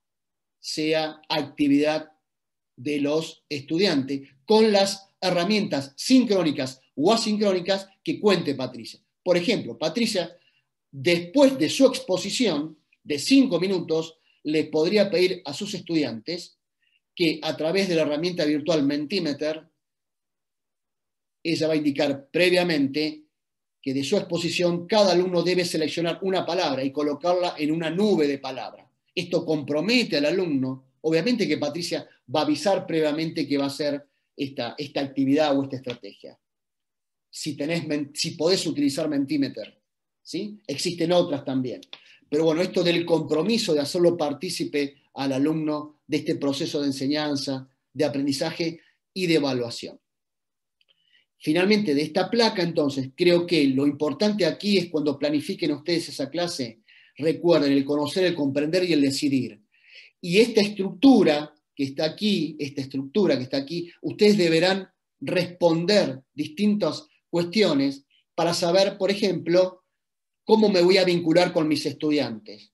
sea actividad de los estudiantes con las herramientas sincrónicas o asincrónicas que cuente Patricia. Por ejemplo, Patricia, después de su exposición de 5 minutos, le podría pedir a sus estudiantes que a través de la herramienta virtual Mentimeter, ella va a indicar previamente que de su exposición cada alumno debe seleccionar una palabra y colocarla en una nube de palabras. Esto compromete al alumno. Obviamente que Patricia va a avisar previamente que va a hacer esta actividad o esta estrategia. si podés utilizar Mentimeter, ¿sí? Existen otras también. Pero bueno, esto del compromiso de hacerlo partícipe al alumno de este proceso de enseñanza, de aprendizaje y de evaluación. Finalmente, de esta placa, entonces, creo que lo importante aquí es cuando planifiquen ustedes esa clase, recuerden el conocer, el comprender y el decidir. Y esta estructura que está aquí, ustedes deberán responder distintas cuestiones para saber, por ejemplo, cómo me voy a vincular con mis estudiantes.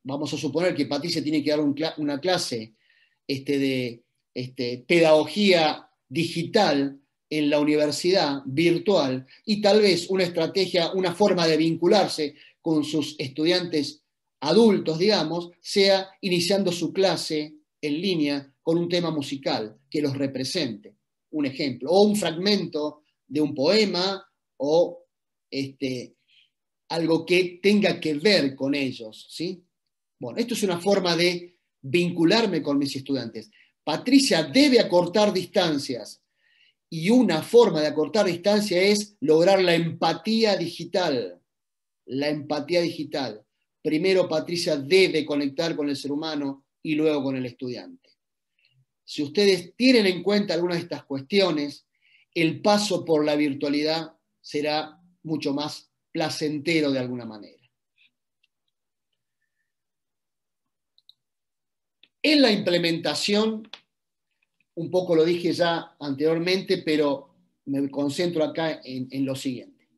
Vamos a suponer que Patricia tiene que dar una clase de pedagogía digital en la universidad virtual y tal vez una estrategia, una forma de vincularse con sus estudiantes adultos, digamos, sea iniciando su clase en línea con un tema musical que los represente, un ejemplo, o un fragmento de un poema o algo que tenga que ver con ellos, ¿sí? Bueno, esto es una forma de vincularme con mis estudiantes. Patricia debe acortar distancias y una forma de acortar distancia es lograr la empatía digital. La empatía digital. Primero Patricia debe conectar con el ser humano y luego con el estudiante. Si ustedes tienen en cuenta algunas de estas cuestiones, el paso por la virtualidad será mucho más placentero de alguna manera. En la implementación, un poco lo dije ya anteriormente, pero me concentro acá en lo siguiente.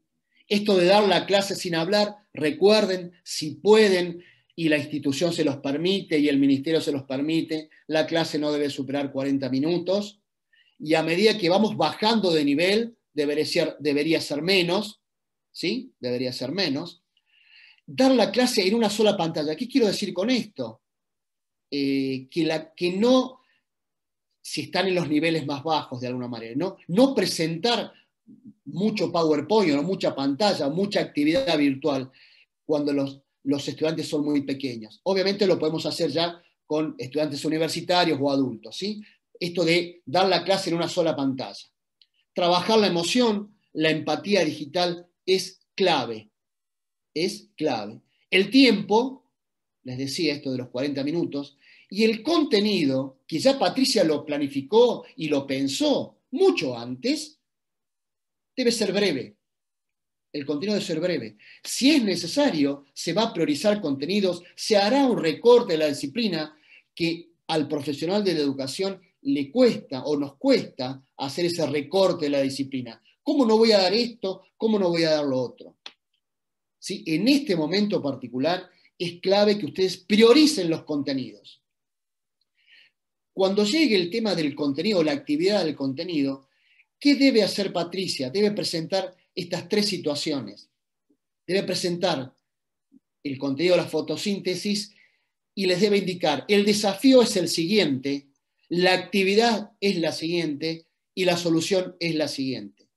Esto de dar la clase sin hablar, recuerden, si pueden, y la institución se los permite, y el ministerio se los permite, la clase no debe superar 40 minutos, y a medida que vamos bajando de nivel, debería ser menos, ¿sí? Debería ser menos. Dar la clase en una sola pantalla. ¿Qué quiero decir con esto? Que no, si están en los niveles más bajos de alguna manera, no presentar mucho PowerPoint o mucha pantalla, mucha actividad virtual cuando los estudiantes son muy pequeños. Obviamente lo podemos hacer ya con estudiantes universitarios o adultos, ¿sí? Esto de dar la clase en una sola pantalla. Trabajar la emoción, la empatía digital es clave. Es clave. El tiempo, les decía esto de los 40 minutos, y el contenido, que ya Patricia lo planificó y lo pensó mucho antes, debe ser breve. El contenido debe ser breve. Si es necesario, se va a priorizar contenidos, se hará un recorte de la disciplina que al profesional de la educación le cuesta o nos cuesta hacer ese recorte de la disciplina. ¿Cómo no voy a dar esto? ¿Cómo no voy a dar lo otro? ¿Sí? En este momento particular es clave que ustedes prioricen los contenidos. Cuando llegue el tema del contenido, la actividad del contenido, ¿qué debe hacer Patricia? Debe presentar estas tres situaciones. Debe presentar el contenido de la fotosíntesis y les debe indicar, el desafío es el siguiente, la actividad es la siguiente y la solución es la siguiente.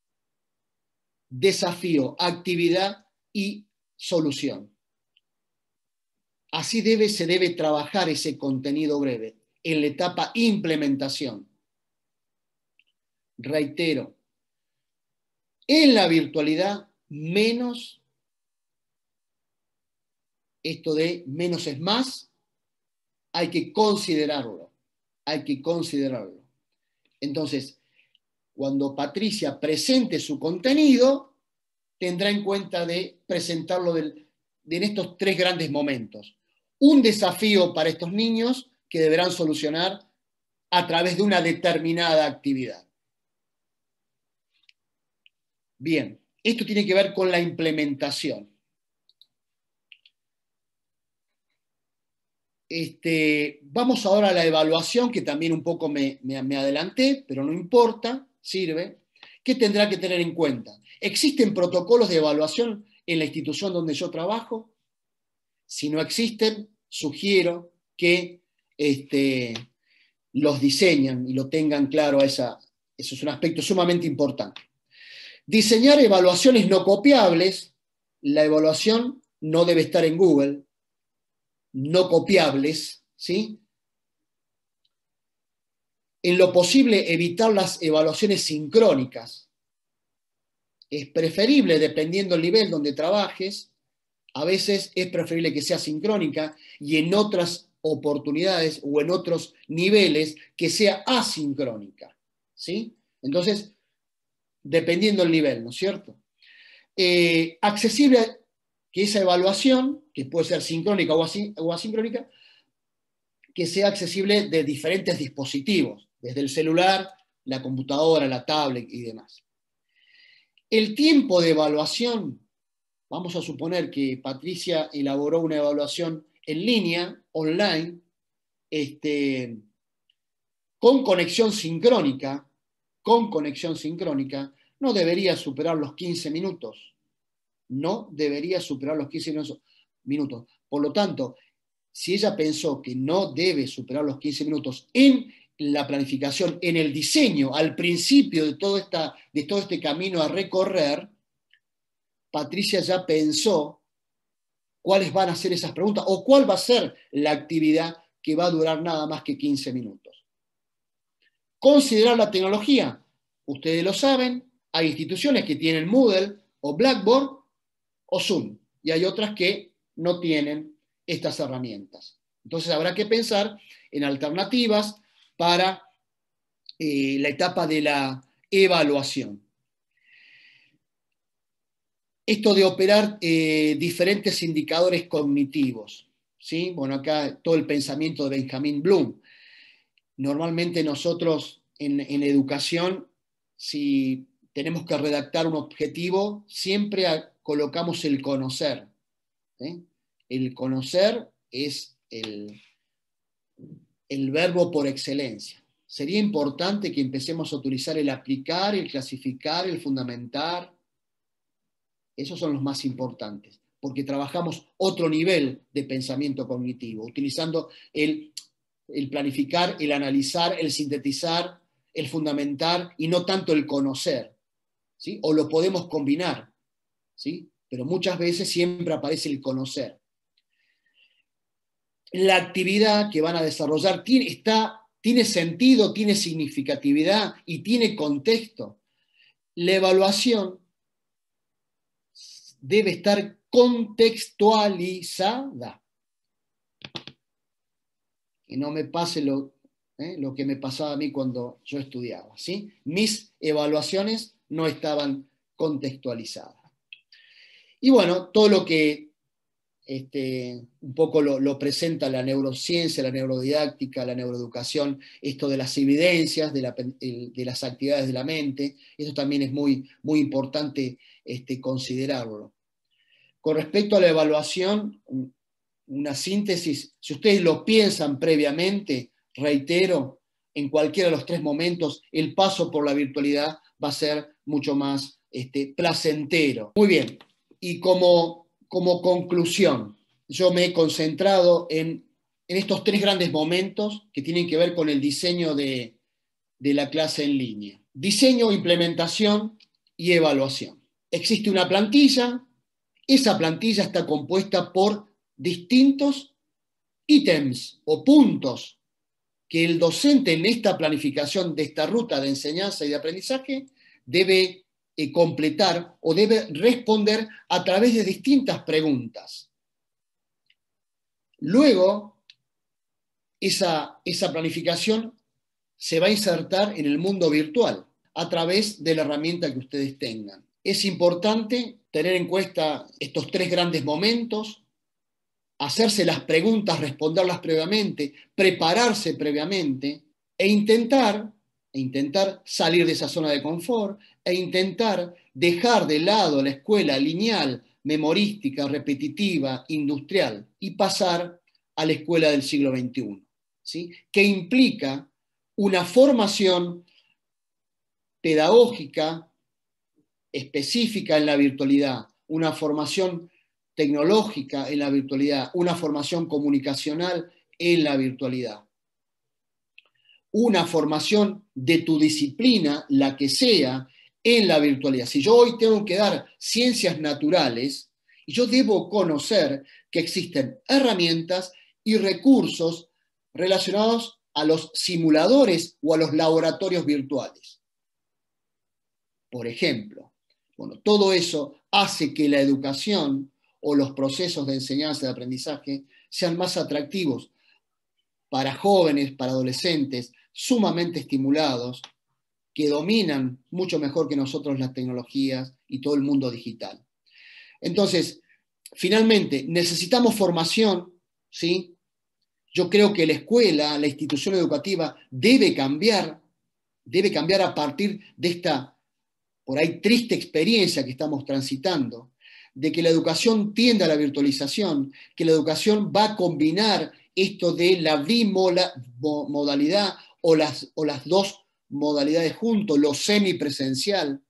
Desafío, actividad y solución. Así se debe trabajar ese contenido breve en la etapa implementación. Reitero, en la virtualidad, menos, esto de menos es más, hay que considerarlo. Hay que considerarlo. Entonces, cuando Patricia presente su contenido, tendrá en cuenta de presentarlo en estos tres grandes momentos. Un desafío para estos niños que deberán solucionar a través de una determinada actividad. Bien, esto tiene que ver con la implementación. Vamos ahora a la evaluación, que también un poco me adelanté, pero no importa, sirve. ¿Qué tendrá que tener en cuenta? ¿Existen protocolos de evaluación en la institución donde yo trabajo? Si no existen, sugiero que los diseñen y lo tengan claro. Eso es un aspecto sumamente importante. Diseñar evaluaciones no copiables. La evaluación no debe estar en Google. No copiables, ¿sí? En lo posible, evitar las evaluaciones sincrónicas. Es preferible, dependiendo del nivel donde trabajes, a veces es preferible que sea sincrónica y en otras oportunidades o en otros niveles que sea asincrónica, ¿sí? Entonces, dependiendo del nivel, ¿no es cierto? Accesible que esa evaluación, que puede ser sincrónica o asincrónica, que sea accesible de diferentes dispositivos, desde el celular, la computadora, la tablet y demás. El tiempo de evaluación, vamos a suponer que Patricia elaboró una evaluación en línea, online, con conexión sincrónica, no debería superar los 15 minutos. No debería superar los 15 minutos. Por lo tanto, si ella pensó que no debe superar los 15 minutos en la planificación, en el diseño, al principio de todo este camino a recorrer, Patricia ya pensó cuáles van a ser esas preguntas o cuál va a ser la actividad que va a durar nada más que 15 minutos. Considerar la tecnología. Ustedes lo saben, hay instituciones que tienen Moodle o Blackboard o Zoom, y hay otras que no tienen estas herramientas. Entonces habrá que pensar en alternativas para la etapa de la evaluación. Esto de operar diferentes indicadores cognitivos, ¿sí? Bueno, acá todo el pensamiento de Benjamin Bloom. Normalmente nosotros en educación, si tenemos que redactar un objetivo, siempre colocamos el conocer. ¿Sí? El conocer es el verbo por excelencia. Sería importante que empecemos a utilizar el aplicar, el clasificar, el fundamentar. Esos son los más importantes, porque trabajamos otro nivel de pensamiento cognitivo, utilizando el planificar, el analizar, el sintetizar, el fundamentar, y no tanto el conocer, ¿sí? O lo podemos combinar, ¿sí? Pero muchas veces siempre aparece el conocer. La actividad que van a desarrollar tiene sentido, tiene significatividad y tiene contexto. La evaluación debe estar contextualizada. Que no me pase lo que me pasaba a mí cuando yo estudiaba, ¿sí? Mis evaluaciones no estaban contextualizadas. Y bueno, todo lo que un poco lo presenta la neurociencia, la neurodidáctica, la neuroeducación, esto de las evidencias, de las actividades de la mente, eso también es muy, muy importante considerarlo. Con respecto a la evaluación, una síntesis, si ustedes lo piensan previamente, reitero, en cualquiera de los tres momentos, el paso por la virtualidad va a ser mucho más placentero. Muy bien, y como conclusión, yo me he concentrado en estos tres grandes momentos que tienen que ver con el diseño de la clase en línea. Diseño, implementación y evaluación. Existe una plantilla, esa plantilla está compuesta por distintos ítems o puntos que el docente en esta planificación de esta ruta de enseñanza y de aprendizaje debe completar o debe responder a través de distintas preguntas. Luego, esa planificación se va a insertar en el mundo virtual a través de la herramienta que ustedes tengan. Es importante tener en cuenta estos tres grandes momentos, hacerse las preguntas, responderlas previamente, prepararse previamente e intentar salir de esa zona de confort e intentar dejar de lado la escuela lineal, memorística, repetitiva, industrial y pasar a la escuela del siglo XXI, ¿sí? Que implica una formación pedagógica específica en la virtualidad, una formación tecnológica en la virtualidad, una formación comunicacional en la virtualidad, una formación de tu disciplina, la que sea, en la virtualidad. Si yo hoy tengo que dar ciencias naturales, yo debo conocer que existen herramientas y recursos relacionados a los simuladores o a los laboratorios virtuales. Por ejemplo, Bueno, todo eso hace que la educación o los procesos de enseñanza y de aprendizaje sean más atractivos para jóvenes, para adolescentes, sumamente estimulados, que dominan mucho mejor que nosotros las tecnologías y todo el mundo digital. Entonces, finalmente, necesitamos formación, ¿sí? Yo creo que la escuela, la institución educativa debe cambiar a partir de esta, por ahí, triste experiencia que estamos transitando, de que la educación tiende a la virtualización, que la educación va a combinar esto de la bimodalidad o las dos modalidades juntos, lo semipresencial.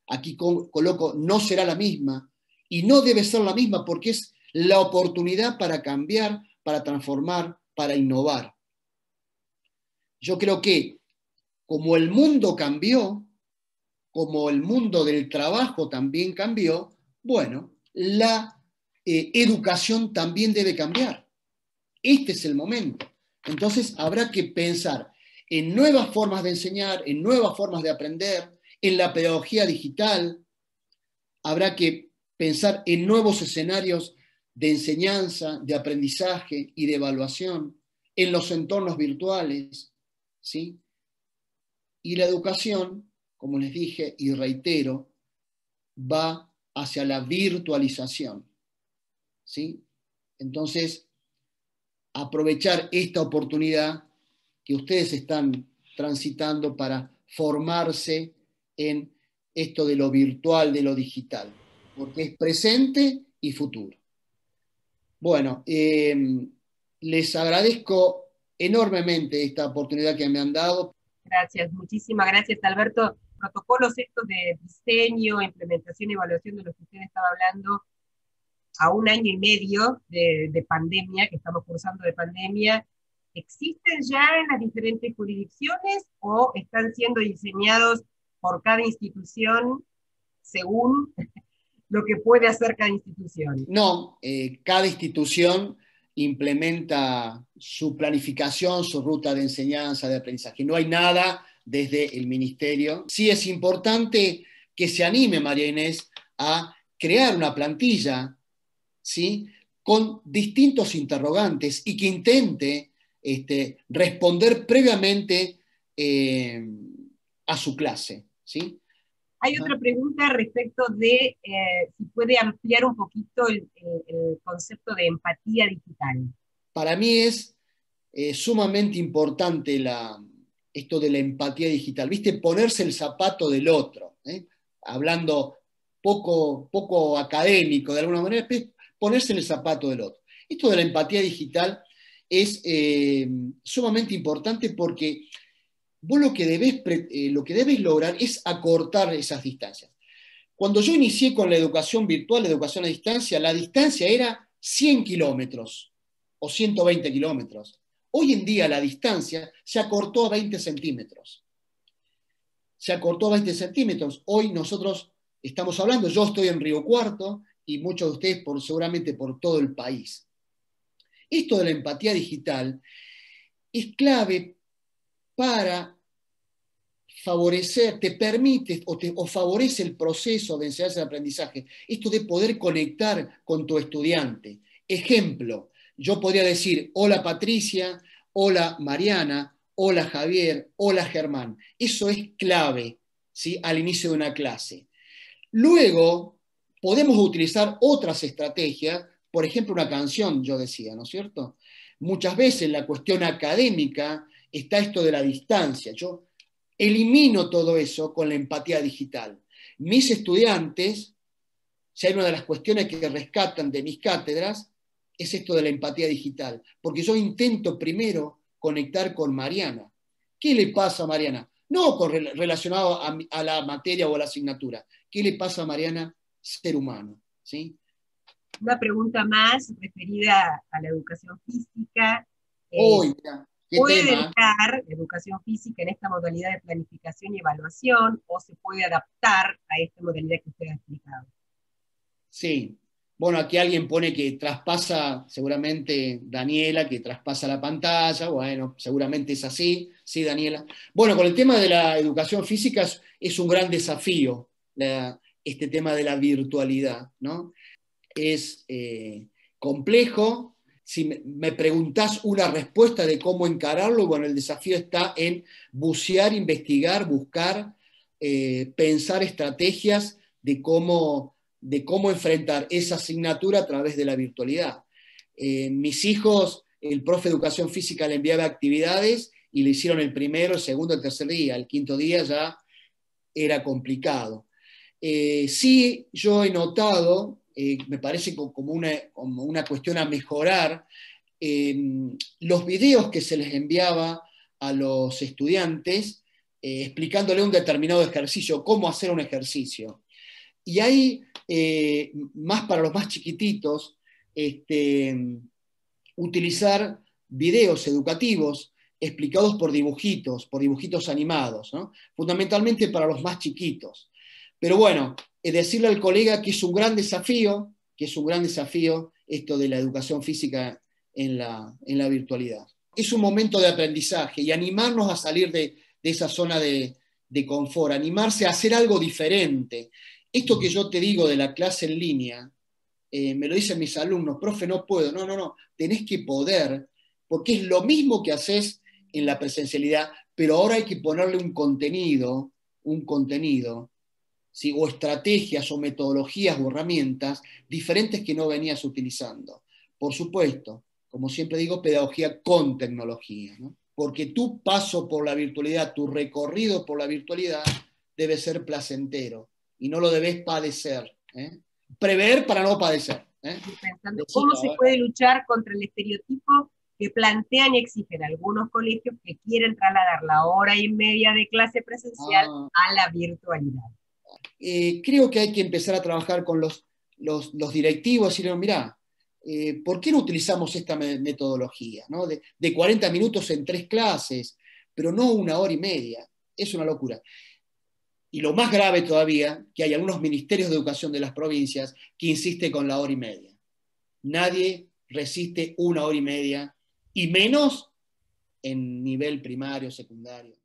Aquí coloco, no será la misma, y no debe ser la misma porque es la oportunidad para cambiar, para transformar, para innovar. Yo creo que como el mundo cambió, como el mundo del trabajo también cambió, bueno, la educación también debe cambiar. Este es el momento. Entonces habrá que pensar en nuevas formas de enseñar, en nuevas formas de aprender, en la pedagogía digital. Habrá que pensar en nuevos escenarios de enseñanza, de aprendizaje y de evaluación, en los entornos virtuales, ¿sí? Y la educación, como les dije y reitero, va hacia la virtualización, ¿sí? Entonces, aprovechar esta oportunidad que ustedes están transitando para formarse en esto de lo virtual, de lo digital, porque es presente y futuro. Bueno, les agradezco enormemente esta oportunidad que me han dado. Gracias, muchísimas gracias, Alberto. Protocolos estos de diseño, implementación y evaluación de los que usted estaba hablando, a un año y medio de pandemia, que estamos cursando de pandemia, ¿existen ya en las diferentes jurisdicciones o están siendo diseñados por cada institución según lo que puede hacer cada institución? No, cada institución implementa su planificación, su ruta de enseñanza, de aprendizaje. No hay nada desde el ministerio. Sí es importante que se anime, María Inés, a crear una plantilla, ¿sí?, con distintos interrogantes y que intente responder previamente a su clase, ¿sí? Hay otra pregunta respecto de si puede ampliar un poquito el concepto de empatía digital. Para mí es sumamente importante esto de la empatía digital, ¿viste? Ponerse el zapato del otro, ¿eh? Hablando poco académico de alguna manera, ponerse en el zapato del otro. Esto de la empatía digital es sumamente importante porque vos lo que debes lograr es acortar esas distancias. Cuando yo inicié con la educación virtual, la educación a distancia, la distancia era 100 kilómetros o 120 kilómetros. Hoy en día la distancia se acortó a 20 centímetros. Se acortó a 20 centímetros. Hoy nosotros estamos hablando, yo estoy en Río Cuarto y muchos de ustedes seguramente por todo el país. Esto de la empatía digital es clave para favorecer, te permite o favorece el proceso de enseñanza y aprendizaje. Esto de poder conectar con tu estudiante. Ejemplo, yo podría decir, hola Patricia, hola Mariana, hola Javier, hola Germán. Eso es clave, ¿sí?, al inicio de una clase. Luego, podemos utilizar otras estrategias, por ejemplo, una canción, yo decía, ¿no es cierto? Muchas veces la cuestión académica está esto de la distancia. Yo elimino todo eso con la empatía digital. Mis estudiantes, si hay una de las cuestiones que rescatan de mis cátedras, es esto de la empatía digital, porque yo intento primero conectar con Mariana. ¿Qué le pasa a Mariana? No relacionado a la materia o a la asignatura. ¿Qué le pasa a Mariana, ser humano? ¿Sí? Una pregunta más referida a la educación física. Hoy, mira, ¿qué ¿Puede tema? entrar educación física en esta modalidad de planificación y evaluación o se puede adaptar a esta modalidad que usted ha explicado? Sí. Bueno, aquí alguien pone que traspasa, seguramente Daniela, que traspasa la pantalla. Bueno, seguramente es así. Sí, Daniela. Bueno, con el tema de la educación física es un gran desafío. este tema de la virtualidad, ¿no? Es complejo. Si me preguntás una respuesta de cómo encararlo, bueno, el desafío está en bucear, investigar, buscar, pensar estrategias de cómo enfrentar esa asignatura a través de la virtualidad. Mis hijos, el profe de educación física le enviaba actividades y le hicieron el primero, el segundo, el tercer día. El quinto día ya era complicado. Sí, yo he notado, me parece como una cuestión a mejorar, los videos que se les enviaba a los estudiantes explicándole un determinado ejercicio, cómo hacer un ejercicio. Y hay, más para los más chiquititos, utilizar videos educativos explicados por dibujitos animados, ¿no? Fundamentalmente para los más chiquitos. Pero bueno, decirle al colega que es un gran desafío, esto de la educación física en la virtualidad. Es un momento de aprendizaje y animarnos a salir de esa zona de confort, animarse a hacer algo diferente. Esto que yo te digo de la clase en línea, me lo dicen mis alumnos, profe, no puedo. No, tenés que poder, porque es lo mismo que haces en la presencialidad, pero ahora hay que ponerle un contenido, ¿sí? O estrategias o metodologías o herramientas diferentes que no venías utilizando. Por supuesto, como siempre digo, pedagogía con tecnología, ¿no? Porque tu paso por la virtualidad, tu recorrido por la virtualidad debe ser placentero y no lo debes padecer, ¿eh? Prever para no padecer, ¿eh? Estoy pensando cómo se puede luchar contra el estereotipo que plantean y exigen algunos colegios que quieren trasladar la hora y media de clase presencial a la virtualidad. Creo que hay que empezar a trabajar con los directivos y decir, mirá, ¿por qué no utilizamos esta metodología, ¿no? De 40 minutos en 3 clases, pero no 1 hora y media? Es una locura. Y lo más grave todavía, que hay algunos ministerios de educación de las provincias que insisten con la 1 hora y media. Nadie resiste 1 hora y media, y menos en nivel primario, secundario.